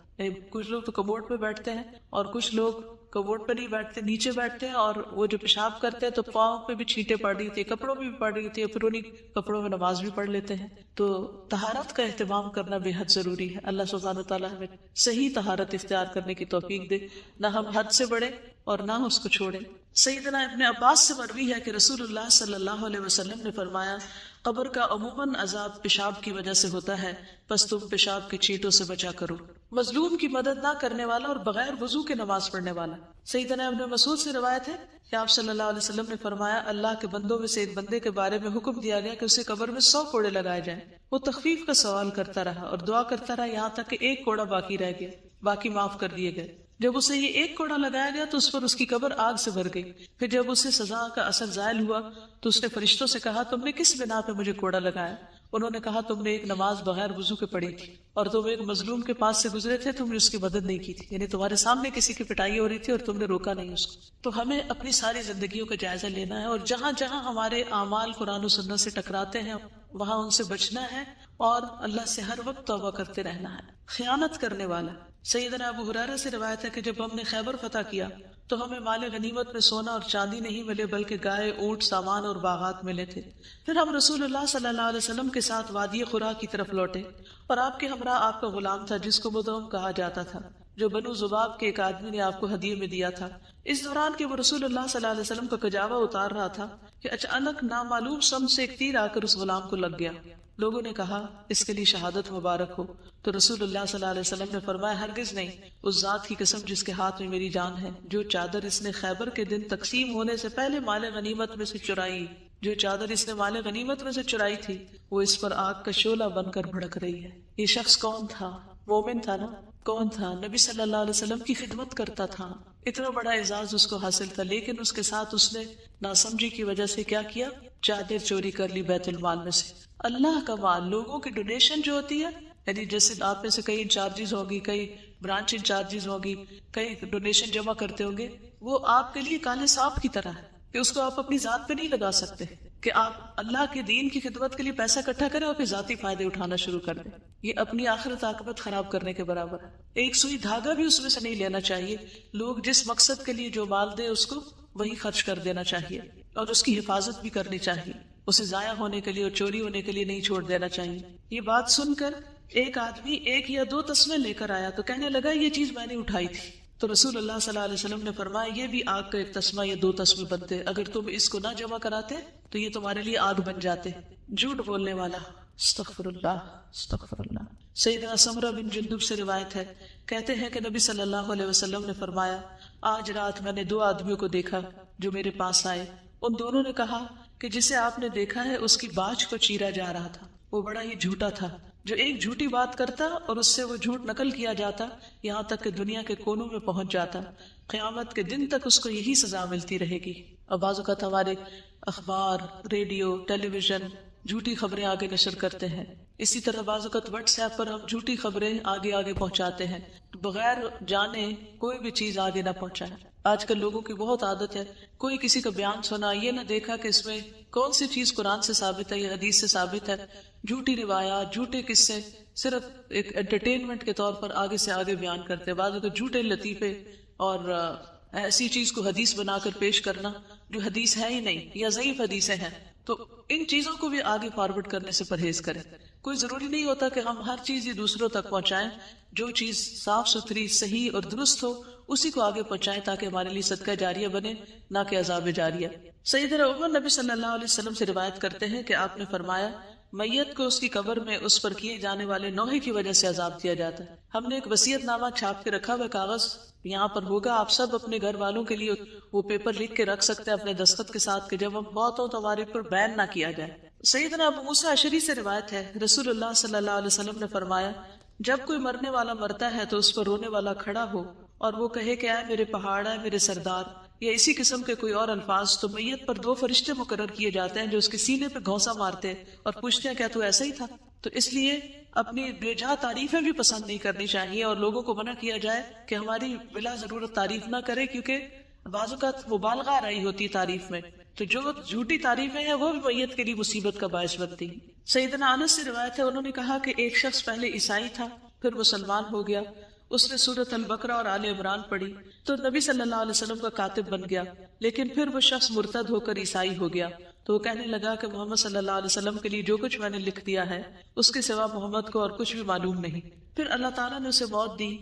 کچھ لوگ تو کموڈ پہ بیٹھتے ہیں اور کچھ لوگ کموڈ پہ نہیں بیٹھتے، نیچے بیٹھتے ہیں اور وہ جو پیشاب کرتے ہیں تو پاؤں پہ بھی چھینٹیں پڑ رہی ہوتی ہے، کپڑوں میں بھی پڑ رہی ہوتی ہے، پھر انہیں کپڑوں میں نماز بھی پڑھ لیتے ہیں. تو طہارت کا اہتمام کرنا بے حد ضروری ہے. اللہ سبحانہ تعالیٰ ہمیں صحیح طہارت اختیار کرنے کی توفیق دے، نہ ہم حد سے بڑھے اور نہ اس کو چھوڑیں. سیدنا ابن عباس سے مروی ہے کہ رسول اللہ صلی اللہ علیہ وسلم نے فرمایا قبر کا عموماً عذاب پیشاب کی وجہ سے ہوتا ہے، پس تم پیشاب کی چیٹوں سے بچا کرو. مظلوم کی مدد نہ کرنے والا اور بغیر وضو کے نماز پڑھنے والا. سیدنا ابن مسعود سے روایت ہے کہ آپ صلی اللہ علیہ وسلم نے فرمایا اللہ کے بندوں میں سے ایک بندے کے بارے میں حکم دیا گیا کہ اسے قبر میں 100 کوڑے لگائے جائیں. وہ تخفیف کا سوال کرتا رہا اور دعا کرتا رہا یہاں تک کہ 1 کوڑا باقی رہ گیا، باقی معاف کر دیے گئے. جب اسے یہ 1 کوڑا لگایا گیا تو اس پر اس کی قبر آگ سے بھر گئی. پھر جب اسے سزا کا اثر زائل ہوا تو اس نے فرشتوں سے کہا تم نے کس بنا پہ مجھے کوڑا لگایا؟ انہوں نے کہا تم نے ایک نماز بغیر وضو کے پڑھی تھی اور تم ایک مظلوم کے پاس سے گزرے تھے، تم نے اس کی مدد نہیں کی تھی، یعنی تمہارے سامنے کسی کی پٹائی ہو رہی تھی اور تم نے روکا نہیں اس کو. تو ہمیں اپنی ساری زندگیوں کا جائزہ لینا ہے اور جہاں جہاں ہمارے اعمال قرآن و سنت سے ٹکراتے ہیں وہاں ان سے بچنا ہے اور اللہ سے ہر وقت توبہ کرتے رہنا ہے. خیانت کرنے والا. سیدنا ابو ہریرہ سے روایت ہے کہ جب ہم نے خیبر فتح کیا تو ہمیں مال غنیمت میں سونا اور چاندی نہیں ملے بلکہ گائے، اونٹ، سامان اور باغات ملے تھے. پھر ہم رسول اللہ صلی اللہ علیہ وسلم کے ساتھ وادی قرا کی طرف لوٹے اور آپ کے ہمراہ آپ کا غلام تھا جس کو مدعم کہا جاتا تھا، جو بنو ذباب کے ایک آدمی نے آپ کو ہدیے میں دیا تھا. اس دوران کہ وہ رسول اللہ صلی اللہ علیہ وسلم کا کجاوا اتار رہا تھا کہ اچانک نامعلوم سمت سے ایک تیر آ کر اس غلام کو لگ گیا. لوگوں نے کہا اس کے لیے شہادت مبارک ہو. تو رسول اللہ صلی اللہ علیہ وسلم نے فرمایا ہرگز نہیں، اس ذات کی قسم جس کے ہاتھ میں میری جان ہے، جو چادر اس نے خیبر کے دن تقسیم ہونے سے پہلے مال غنیمت میں سے چرائی، جو چادر اس نے مال غنیمت میں سے چرائی تھی وہ اس پر آگ کا شعلہ بن کر بھڑک رہی ہے. یہ شخص کون تھا؟ مومن تھا نا؟ کون تھا؟ نبی صلی اللہ علیہ وسلم کی خدمت کرتا تھا، اتنا بڑا اعزاز اس کو حاصل تھا، لیکن اس کے ساتھ اس نے ناسمجھی کی وجہ سے کیا کیا؟ چادر چوری کر لی بیت المال میں سے. اللہ کا مال، لوگوں کی ڈونیشن جو ہوتی ہے، یعنی جیسے آپ میں سے کئی انچارجز ہوگی، کئی برانچ انچارجز ہوگی، کئی ڈونیشن جمع کرتے ہوں گے، وہ آپ کے لیے کالے سانپ کی طرح ہے کہ اس کو آپ اپنی ذات پہ نہیں لگا سکتے کہ آپ اللہ کے دین کی خدمت کے لیے پیسہ اکٹھا کریں اور پھر ذاتی فائدے اٹھانا شروع کر دیں. یہ اپنی آخرت عاقبت خراب کرنے کے برابر ہے. ایک سوئی دھاگا بھی اس میں سے نہیں لینا چاہیے. لوگ جس مقصد کے لیے جو مال دیں اس کو وہی خرچ کر دینا چاہیے اور اس کی حفاظت بھی کرنی چاہیے، اسے ضائع ہونے کے لیے اور چوری ہونے کے لیے نہیں چھوڑ دینا چاہیے. یہ بات سن کر ایک آدمی 1 یا 2 تسمے لے کر آیا تو کہنے لگا یہ چیز میں نے اٹھائی تھی. تو رسول اللہ صلی اللہ علیہ وسلم نے فرمایا یہ بھی آگ کا 1 تسمہ یا 2 تسمے بنتے، اگر تم اس کو نہ جمع کراتے تو یہ تمہارے لیے آگ بن جاتے. جھوٹ بولنے والا. استغفر اللہ استغفر اللہ. سیدنا سمرہ بن جندب سے روایت ہے، کہتے ہیں کہ نبی صلی اللہ علیہ وسلم نے فرمایا آج رات میں نے 2 آدمیوں کو دیکھا جو میرے پاس آئے. ان دونوں نے کہا کہ جسے آپ نے دیکھا ہے اس کی باچھ کو چیرا جا رہا تھا، وہ بڑا ہی جھوٹا تھا، جو ایک جھوٹی بات کرتا اور اس سے وہ جھوٹ نقل کیا جاتا یہاں تک کہ دنیا کے کونوں میں پہنچ جاتا، قیامت کے دن تک اس کو یہی سزا ملتی رہے گی۔ اور بعض اوقات ہمارے اخبار، ریڈیو، ٹیلی ویژن جھوٹی خبریں آگے نشر کرتے ہیں، اسی طرح بعض اوقات واٹس ایپ پر ہم جھوٹی خبریں آگے پہنچاتے ہیں، بغیر جانے کوئی بھی چیز آگے نہ پہنچائے۔ آج کل لوگوں کی بہت عادت ہے، کوئی کسی کا بیان سنا، یہ نہ دیکھا کہ اس میں کون سی چیز قرآن سے ثابت ہے یا حدیث سے ثابت ہے، جھوٹی روایات، جھوٹے قصے صرف ایک انٹرٹینمنٹ کے طور پر آگے سے آگے بیان کرتے ہیں۔ بعض اوقات جھوٹے لطیفے اور ایسی چیز کو حدیث بنا کر پیش کرنا جو حدیث ہے ہی نہیں یا ضعیف حدیثیں ہیں، تو ان چیزوں کو بھی آگے فارورڈ کرنے سے پرہیز کریں۔ کوئی ضروری نہیں ہوتا کہ ہم ہر چیز یہ دوسروں تک پہنچائیں، جو چیز صاف ستھری، صحیح اور درست ہو اسی کو آگے پہنچائیں تاکہ ہمارے لیے صدقہ جاریہ بنے، نہ کہ عذاب جاریہ۔ سیدنا عمر نبی صلی اللہ علیہ وسلم سے روایت کرتے ہیں کہ آپ نے فرمایا، میت کو اس کی قبر میں اس پر کیے جانے والے نوحے کی وجہ سے عذاب دیا جاتا ہے۔ ہم نے ایک وصیت نامہ چھاپ کے رکھا ہوا کاغذ یہاں پر ہوگا، آپ سب اپنے گھر والوں کے لیے وہ پیپر لکھ کے رکھ سکتے ہیں اپنے دستخط کے ساتھ کہ جب ہم بہت ہوں تو ہمارے پر بین نہ کیا جائے۔ سیدنا ابو موسیٰ اشعری سے روایت ہے، رسول اللہ صلی اللہ علیہ وسلم نے فرمایا، جب کوئی مرنے والا مرتا ہے تو اس پر رونے والا کھڑا ہو اور وہ کہے کہ اے میرے پہاڑ، اے میرے سردار، یا اسی قسم کے کوئی اور الفاظ، تو میت پر 2 فرشتے مقرر کیے جاتے ہیں جو اس کے سینے پہ گھونسا مارتے اور پوچھتے ہیں کیا تو ایسا ہی تھا؟ تو اس لیے اپنی بے جا تعریفیں بھی پسند نہیں کرنی چاہیے اور لوگوں کو منع کیا جائے کہ ہماری بلا ضرورت تعریف نہ کرے، کیونکہ بعض اوقات مبالغہ آ رہی ہوتی تعریف میں، تو جو جھوٹی تعریفیں ہیں وہ بھی میت کے لیے مصیبت کا باعث بنتی۔ سیدنا انس سے روایت ہے، انہوں نے کہا کہ ایک شخص پہلے عیسائی تھا، پھر مسلمان ہو گیا، اس نے سورۃ البقرہ اور آل عمران پڑھی تو نبی صلی اللہ علیہ وسلم کا کاتب بن گیا، لیکن پھر وہ شخص مرتد ہو کر عیسائی ہو گیا تو وہ کہنے لگا کہ محمد صلی اللہ علیہ وسلم کے لیے جو کچھ میں نے لکھ دیا ہے اس کے سوا محمد کو اور کچھ بھی معلوم نہیں۔ پھر اللہ تعالیٰ نے اسے موت دی،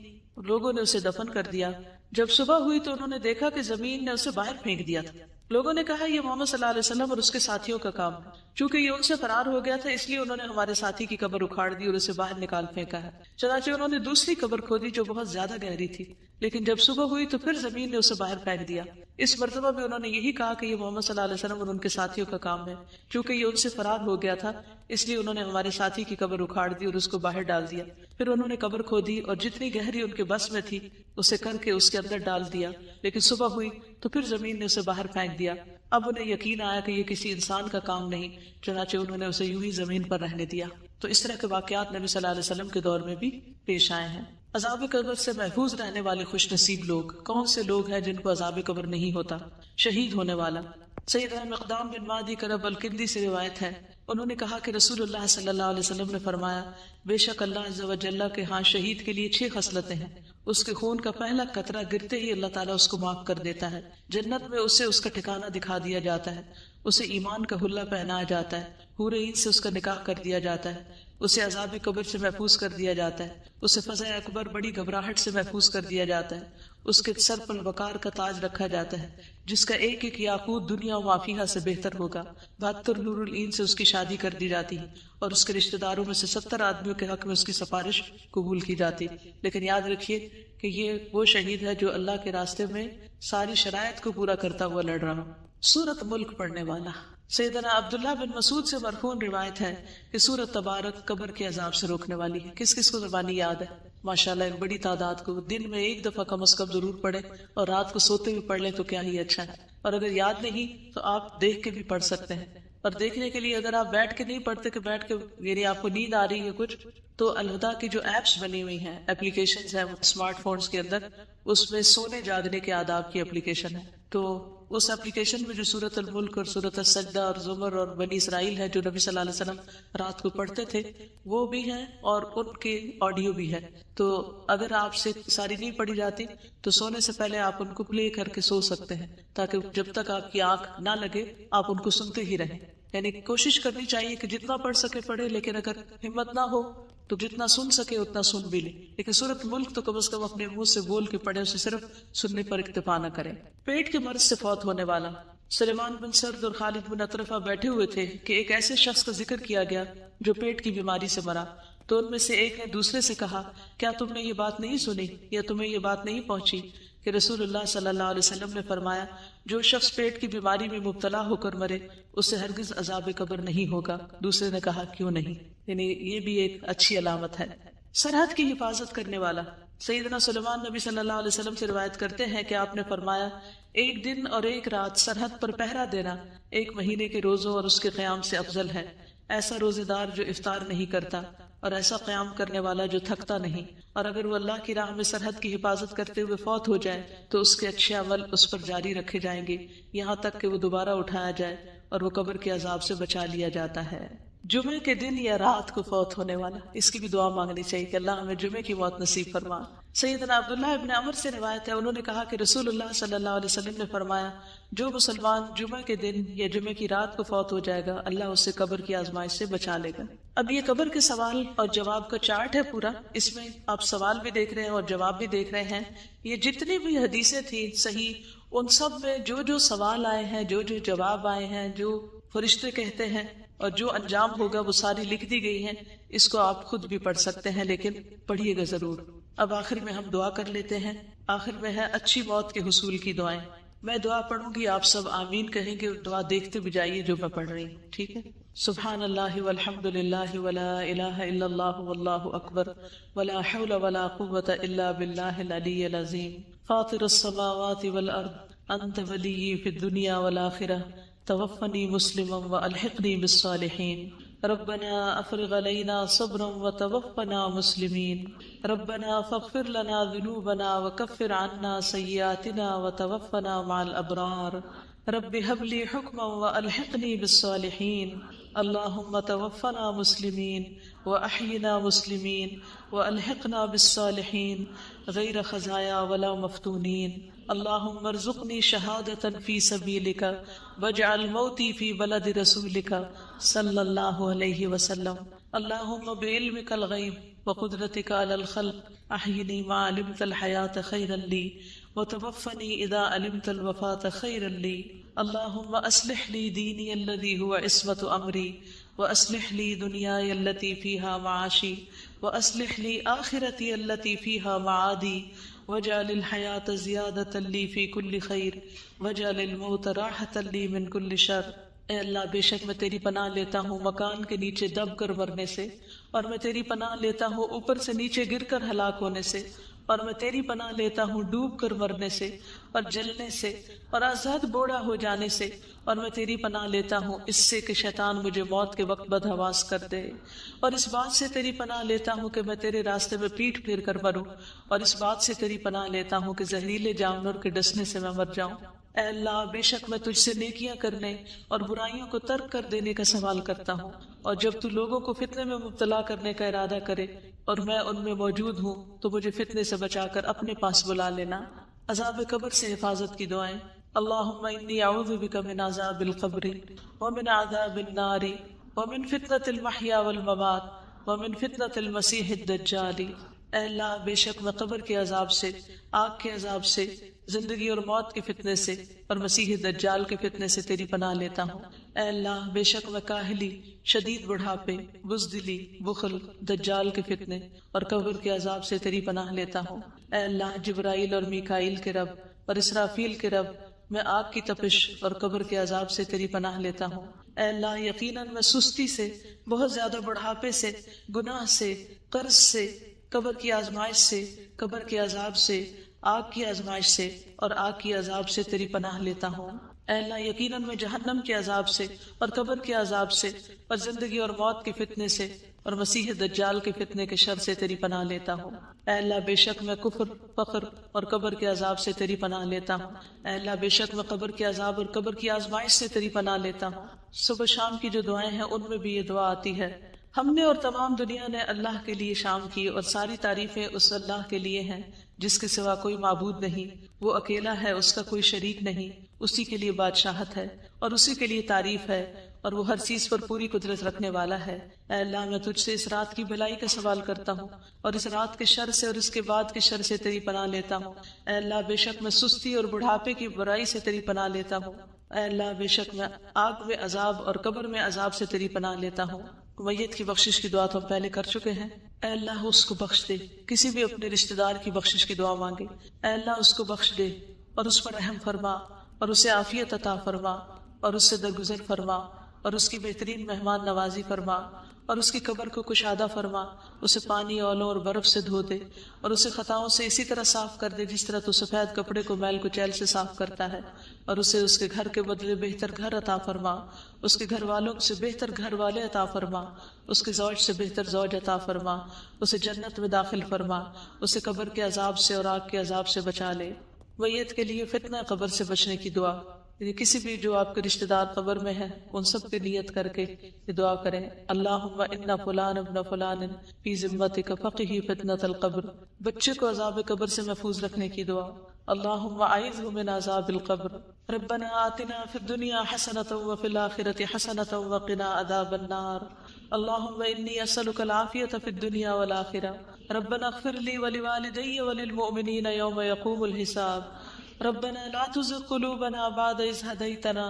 لوگوں نے اسے دفن کر دیا۔ جب صبح ہوئی تو انہوں نے دیکھا کہ زمین نے اسے باہر پھینک دیا تھا۔ لوگوں نے کہا یہ محمد صلی اللہ علیہ وسلم اور اس کے ساتھیوں کا کام ہے، چونکہ یہ ان سے فرار ہو گیا تھا اس لیے انہوں نے ہمارے ساتھی کی قبر اکھاڑ دی اور اسے باہر نکال پھینکا ہے۔ چنانچہ انہوں نے دوسری قبر کھودی جو بہت زیادہ گہری تھی، لیکن جب صبح ہوئی تو پھر زمین نے اسے باہر پھینک دیا۔ اس مرتبہ بھی انہوں نے یہی کہا کہ یہ محمد صلی اللہ علیہ وسلم اور ان کے ساتھیوں کا کام ہے، چونکہ یہ ان سے فرار ہو گیا تھا اس لیے انہوں نے ہمارے ساتھی کی قبر اکھاڑ دی اور اس کو باہر ڈال دیا۔ پھر انہوں نے قبر کھودی اور جتنی گہری ان کے بس میں تھی اسے کر کے اس کے اندر ڈال دیا، لیکن صبح ہوئی تو پھر زمین نے اسے باہر پھینک دیا۔ اب انہیں یقین آیا کہ یہ کسی انسان کا کام نہیں، چنانچہ انہوں نے اسے یوں ہی زمین پر رہنے دیا۔ تو اس طرح کے واقعات نبی صلی اللہ علیہ وسلم کے دور میں بھی پیش آئے ہیں۔ عذاب قبر سے محفوظ رہنے والے خوش نصیب لوگ کون سے لوگ ہیں جن کو عذاب قبر نہیں ہوتا؟ شہید ہونے والا۔ سیدنا مقدام بن مادی کرب الکندی سے روایت ہے، انہوں نے کہا کہ رسول اللہ صلی اللہ علیہ وسلم نے فرمایا، بے شک اللہ عز و جل کے ہاں شہید کے لیے 6 خصلتیں ہیں، اس کے خون کا پہلا قطرہ گرتے ہی اللہ تعالیٰ اس کو معاف کر دیتا ہے، جنت میں اسے اس کا ٹھکانہ دکھا دیا جاتا ہے، اسے ایمان کا حلہ پہنایا جاتا ہے، حور عین سے اس کا نکاح کر دیا جاتا ہے، اسے عذاب قبر سے محفوظ کر دیا جاتا ہے، اسے فزع اکبر بڑی گھبراہٹ سے محفوظ کر دیا جاتا ہے، اس کے سر پر وقار کا تاج رکھا جاتا ہے جس کا ایک ایک یاقوت دنیا و ما فیہا سے بہتر ہوگا، 72 حور العین سے اس کی شادی کر دی جاتی ہے اور اس کے رشتہ داروں میں سے 70 آدمیوں کے حق میں اس کی سفارش قبول کی جاتی۔ لیکن یاد رکھیے کہ یہ وہ شہید ہے جو اللہ کے راستے میں ساری شرائط کو پورا کرتا ہوا لڑ رہا۔ سورۃ ملک پڑھنے والا۔ سیدنا عبداللہ بن مسعود سے مرفوع روایت ہے کہ سورۃ تبارک قبر کے عذاب سے روکنے والی ہے۔ کس کس کو زبانی یاد ہے؟ ماشاءاللہ ایک بڑی تعداد کو۔ دن میں ایک دفعہ کم از کم ضرور پڑھے اور رات کو سوتے ہوئے پڑھ لیں تو کیا ہی اچھا ہے، اور اگر یاد نہیں تو آپ دیکھ کے بھی پڑھ سکتے ہیں۔ اور دیکھنے کے لیے اگر آپ بیٹھ کے نہیں پڑھتے کہ بیٹھ کے یعنی آپ کو نیند آ رہی ہے کچھ، تو الہدا کی جو ایپس بنی ہوئی ہیں، اپلیکیشنز ہیں اسمارٹ فونز کے اندر، اس میں سونے جاگنے کے آداب کی اپلیکیشن ہے، تو اس اپلیکیشن میں جو سورۃ الملک اور سورۃ السجدہ اور زمر اور بنی اسرائیل ہے جو نبی صلی اللہ علیہ وسلم رات کو پڑھتے تھے وہ بھی ہیں اور ان کے آڈیو بھی ہے۔ تو اگر آپ سے ساری نہیں پڑھی جاتی تو سونے سے پہلے آپ ان کو پلے کر کے سو سکتے ہیں تاکہ جب تک آپ کی آنکھ نہ لگے آپ ان کو سنتے ہی رہیں۔ یعنی کوشش کرنی چاہیے کہ جتنا پڑھ سکے پڑھے، لیکن اگر ہمت نہ ہو تو جتنا سن سکے اتنا سن بھی لے، لیکن سورۃ ملک تو کم از کم اپنے منہ سے بول کے پڑھے، اسے صرف سننے پر اکتفا نہ کرے۔ پیٹ کے مرض سے فوت ہونے والا۔ سلیمان بن سرد اور خالد بن اطرفہ بیٹھے ہوئے تھے کہ ایک ایسے شخص کا ذکر کیا گیا جو پیٹ کی بیماری سے مرا، تو ان میں سے ایک نے دوسرے سے کہا، کیا تم نے یہ بات نہیں سنی یا تمہیں یہ بات نہیں پہنچی کہ رسول اللہ صلی اللہ علیہ وسلم نے فرمایا جو شخص پیٹ کی بیماری میں مبتلا ہو کر مرے اسے ہرگز عذاب قبر نہیں ہوگا۔ دوسرے نے کہا کیوں نہیں؟ یعنی یہ بھی ایک اچھی علامت ہے۔ سرحد کی حفاظت کرنے والا سیدنا سلیمان نبی صلی اللہ علیہ وسلم سے روایت کرتے ہیں کہ آپ نے فرمایا ایک دن اور ایک رات سرحد پر پہرا دینا ایک مہینے کے روزوں اور اس کے قیام سے افضل ہے۔ ایسا روزے دار جو افطار نہیں کرتا اور ایسا قیام کرنے والا جو تھکتا نہیں، اور اگر وہ اللہ کی راہ میں سرحد کی حفاظت کرتے ہوئے فوت ہو جائے تو اس کے اچھے عمل اس پر جاری رکھے جائیں گے یہاں تک کہ وہ دوبارہ اٹھایا جائے اور وہ قبر کے عذاب سے بچا لیا جاتا ہے۔ جمعے کے دن یا رات کو فوت ہونے والا، اس کی بھی دعا مانگنی چاہیے کہ اللہ ہمیں جمعے کی موت نصیب فرما۔ سیدنا عبداللہ ابن عمر سے روایت ہے، انہوں نے کہا کہ رسول اللہ صلی اللہ علیہ وسلم نے فرمایا جو مسلمان جمعہ کے دن یا جمعے کی رات کو فوت ہو جائے گا اللہ اسے قبر کی آزمائش سے بچا لے گا۔ اب یہ قبر کے سوال اور جواب کا چارٹ ہے پورا، اس میں آپ سوال بھی دیکھ رہے ہیں اور جواب بھی دیکھ رہے ہیں۔ یہ جتنی بھی حدیثیں تھیں صحیح، ان سب میں جو جو سوال آئے ہیں، جو جو جواب آئے ہیں، جو فرشتے کہتے ہیں اور جو انجام ہوگا وہ ساری لکھ دی گئی ہیں۔ اس کو آپ خود بھی پڑھ سکتے ہیں لیکن پڑھیے گا ضرور۔ اب آخر میں ہم دعا کر لیتے ہیں۔ آخر میں ہے اچھی موت کے حصول کی دعائیں۔ میں دعا پڑھوں گی، آپ سب آمین کہیں گے، دعا دیکھتے بھی جائیے جو میں پڑھ رہی ہوں، ٹھیک ہے؟ سبحان اللہ والحمد للہ ولا الہ الا اللہ واللہ اکبر ولا حول ولا قوة الا باللہ العلی العظیم فاطر السماوات والارض انت ولی فی الدنیا والآخرہ توفنی مسلما والحقنی بالصالحین ربنا افرغ علینا صبرا وتوفنا مسلمین ربنا فاغفر لنا ذنوبنا وکفر عنا سیئاتنا وتوفنا مع الابرار رب هب لي حكما والحقني بالصالحين اللهم توفنا مسلمين واحينا مسلمين والحقنا بالصالحين غير خزايا ولا مفتونين اللهم ارزقني شهادة في سبيلك واجعل موتي في بلد رسولك صلى الله عليه وسلم اللهم بعلمك الغيب وقدرتك على الخلق احيني ما علمت الحياة خيرا لي وتوفني اذا علمت الوفاة خيرا لي اللهم اصلح لي ديني الذي هو عصمة امري واصلح لي دنياي التي فيها معاشي واصلح لي آخرتي التي فيها معادي واجعل الحياة زيادة لي في كل خير واجعل الموت راحة لي من كل شر۔ اے اللہ بے شک میں تیری پناہ لیتا ہوں مکان کے نیچے دب کر مرنے سے، اور میں تیری پناہ لیتا ہوں اوپر سے نیچے گر کر ہلاک ہونے سے، اور میں تیری پناہ لیتا ہوں ڈوب کر مرنے سے اور جلنے سے اور آزاد بوڑھا ہو جانے سے، اور میں تیری پناہ لیتا ہوں اس سے کہ شیطان مجھے موت کے وقت بدحواس کر دے، اور اس بات سے تیری پناہ لیتا ہوں کہ میں تیرے راستے میں پیٹھ پھیر کر مروں، اور اس بات سے تیری پناہ لیتا ہوں کہ زہریلے جانور کے ڈسنے سے میں مر جاؤں۔ اے اللہ بے شک میں تجھ سے نیکیاں کرنے اور برائیوں کو ترک کر دینے کا سوال کرتا ہوں، اور جب تو لوگوں کو فتنے میں مبتلا کرنے کا ارادہ کرے اور میں ان میں موجود ہوں تو مجھے فتنے سے بچا کر اپنے پاس بلا لینا۔ عذاب قبر سے حفاظت کی دعائیں۔ اللہم انی اعوذ بک من عذاب القبر ومن عذاب النار ومن فتنة المحیا والممات ومن فتنة المسیح الدجال۔ اے اللہ بے شک میں قبر کے عذاب سے، آگ کے عذاب سے، زندگی اور موت کے فتنے سے اور مسیح دجال کے فتنے سے تیری پناہ لیتا ہوں۔ اے اللہ بے شک میں کاہلی، شدید بڑھاپے، بزدلی، بخل، دجال کے فتنے اور قبر کے عذاب سے تیری پناہ لیتا ہوں۔ اے اللہ جبرائیل اور میکائیل کے رب اور اسرافیل کے رب، میں آگ کی تپش اور قبر کے عذاب سے تیری پناہ لیتا ہوں۔ اے اللہ یقیناً میں سستی سے، بہت زیادہ بڑھاپے سے، گناہ سے، قرض سے، قبر کی آزمائش سے، قبر کے عذاب سے، آگ کی آزمائش سے اور آگ کی عذاب سے تیری پناہ لیتا ہوں۔ اے اللہ یقیناً میں جہنم کے عذاب سے اور قبر کے عذاب سے اور زندگی اور موت کے فتنے سے اور مسیح دجال کے فتنے کے شر سے تیری پناہ لیتا ہوں۔ اے اللہ بے شک میں کفر، فقر اور قبر کے عذاب سے تیری پناہ لیتا ہوں۔ اے اللہ بے شک میں قبر کے عذاب اور قبر کی آزمائش سے تیری پناہ لیتا ہوں۔ صبح شام کی جو دعائیں ہیں ان میں بھی یہ دعا آتی ہے، ہم نے اور تمام دنیا نے اللہ کے لیے شام کی اور ساری تعریفیں اس اللہ کے لیے ہیں جس کے سوا کوئی معبود نہیں، وہ اکیلا ہے، اس کا کوئی شریک نہیں، اسی کے لیے بادشاہت ہے اور اسی کے لیے تعریف ہے اور وہ ہر چیز پر پوری قدرت رکھنے والا ہے۔ اے اللہ میں تجھ سے اس رات کی بھلائی کا سوال کرتا ہوں اور اس رات کے شر سے اور اس کے بعد کے شر سے تیری پناہ لیتا ہوں۔ اے اللہ بے شک میں سستی اور بڑھاپے کی برائی سے تیری پناہ لیتا ہوں۔ اے اللہ بے شک میں آگ میں عذاب اور قبر میں عذاب سے تیری پناہ لیتا ہوں۔ میت کی بخشش کی دعا تو ہم پہلے کر چکے ہیں. اے اللہ اس کو بخش دے. کسی بھی اپنے رشتہ دار کی بخشش کی دعا مانگے. اے اللہ اس کو بخش دے اور اس پر رحم فرما اور اسے عافیت عطا فرما اور اس سے درگزر فرما اور اس کی بہترین مہمان نوازی فرما اور اس کی قبر کو کشادہ فرما. اسے پانی اولوں اور برف سے دھو دے اور اسے خطاؤں سے اسی طرح صاف کر دے جس طرح تو سفید کپڑے کو میل کچیل سے صاف کرتا ہے. اور اسے اس کے گھر کے بدلے بہتر گھر عطا فرما. اس کے گھر والوں سے بہتر گھر والے عطا فرما. اس کے زوج سے بہتر زوج عطا فرما. اسے جنت میں داخل فرما. اسے قبر کے عذاب سے اور آگ کے عذاب سے بچا لے. میت کے لیے فتنہ قبر سے بچنے کی دعا، یعنی کسی بھی جو آپ کے رشتہ دار قبر میں ہیں ان سب کی نیت کر کے یہ دعا کریں. اللہم ان فلان ابن فلان فی ذمتک فقہ فتنۃ القبر. بچے کو عذاب قبر سے محفوظ رکھنے کی دعا. اللہم اعذہ من عذاب القبر. ربنا آتنا فی الدنیا حسنۃ وفی الآخرۃ حسنۃ وقنا عذاب النار. اللہم انی اسألک العافیۃ فی الدنیا والآخرہ. ربنا اغفر لی ولوالدی وللمؤمنین یوم یقوم الحساب. ربنا لا تزغ قلوبنا بعد إذ هديتنا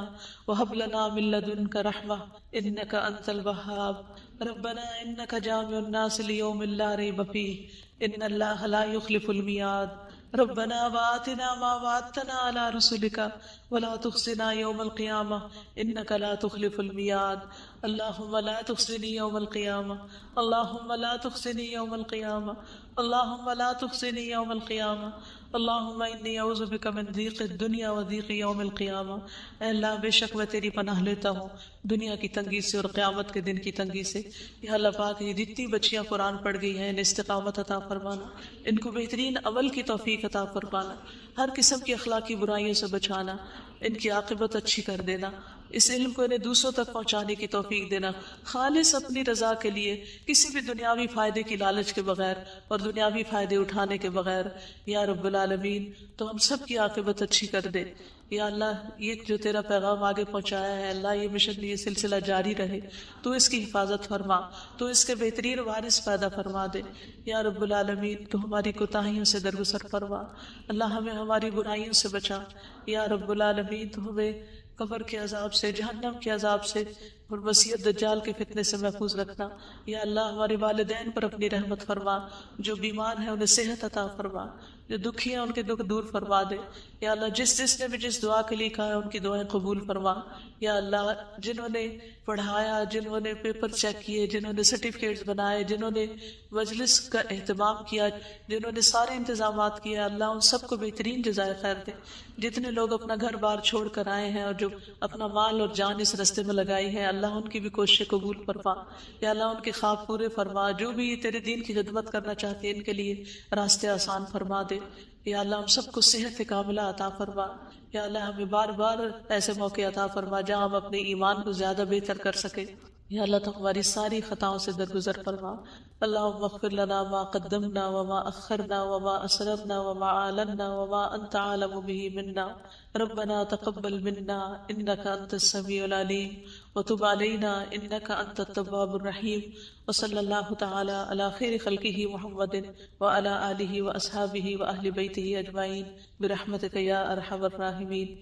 وهب لنا من لدنك رحمة إنك أنت الوهاب. ربنا إنك جامع الناس ليوم لا ريب فيه إن الله لا يخلف الميعاد. ربنا وآتنا ما وعدتنا على رسلك ولا تخزنا يوم القيامة إنك لا تخلف الميعاد. اللهم لا تخزني يوم القيامة. اللهم لا تخزني يوم القيامة. اللهم لا تخزني يوم القيامة. اللهم انی اعوذ بک من ضیق الدنیا و ضیق یوم القیامہ. اے اللہ بے شک میں تیری پناہ لیتا ہوں دنیا کی تنگی سے اور قیامت کے دن کی تنگی سے. یا اللہ پاک یہ جتنی بچیاں قرآن پڑھ گئی ہیں انہیں استقامت عطا فرمانا، ان کو بہترین عمل کی توفیق عطا فرمانا، ہر قسم کی اخلاقی برائیوں سے بچانا، ان کی عاقبت اچھی کر دینا، اس علم کو انہیں دوسروں تک پہنچانے کی توفیق دینا، خالص اپنی رضا کے لیے، کسی بھی دنیاوی فائدے کی لالچ کے بغیر اور دنیاوی فائدے اٹھانے کے بغیر. یا رب العالمین تو ہم سب کی عاقبت اچھی کر دے. یا اللہ یہ جو تیرا پیغام آگے پہنچایا ہے اللہ یہ مشن یہ سلسلہ جاری رہے، تو اس کی حفاظت فرما، تو اس کے بہترین وارث پیدا فرما دے. یا رب العالمین تو ہماری کوتاہیوں سے درگزر فرما، اللہ ہمیں ہماری برائیوں سے بچا. یا رب العالمین تو ہمیں قبر کے عذاب سے، جہنم کے عذاب سے اور مسیح دجال کے فتنے سے محفوظ رکھنا. یا اللہ ہمارے والدین پر اپنی رحمت فرما، جو بیمار ہیں انہیں صحت عطا فرما، جو دکھی ہیں ان کے دکھ دور فرما دے. یا اللہ جس نے بھی جس دعا کے لیے کہا ہے ان کی دعائیں قبول فرما. یا اللہ جنہوں نے پڑھایا، جنہوں نے پیپر چیک کیے، جنہوں نے سرٹیفکیٹس بنائے، جنہوں نے مجلس کا اہتمام کیا، جنہوں نے سارے انتظامات کیے، اللہ ان سب کو بہترین جزائے خیر دے. جتنے لوگ اپنا گھر بار چھوڑ کر آئے ہیں اور جو اپنا مال اور جان اس رستے میں لگائی ہے اللہ ان کی بھی کوششیں قبول فرما. یا اللہ ان کے خواب پورے فرما، جو بھی تیرے دین کی خدمت کرنا چاہتے ہیں ان کے لیے راستے آسان فرما دے. یا اللہ ہم سب کو صحت کاملہ عطا فرما. یا اللہ ہمیں بار بار ایسے موقع عطا فرما جہاں ہم اپنے ایمان کو زیادہ بہتر کر سکیں. یا اللہ تو ہماری ساری خطاؤں سے درگزر فرما. اللہم اغفر لنا ما قدمنا وما اخرنا وما اسررنا وما اعلنا وما انت عالم به منا. ربنا تقبل منا انك انت السميع العليم وتب علينا انك انت التواب الرحيم. وصلی اللہ تعالی علی خیر خلقہ محمد وعلی آلہ واصحابہ واہل بیتہ اجمعین برحمتک یا ارحم الراحمین.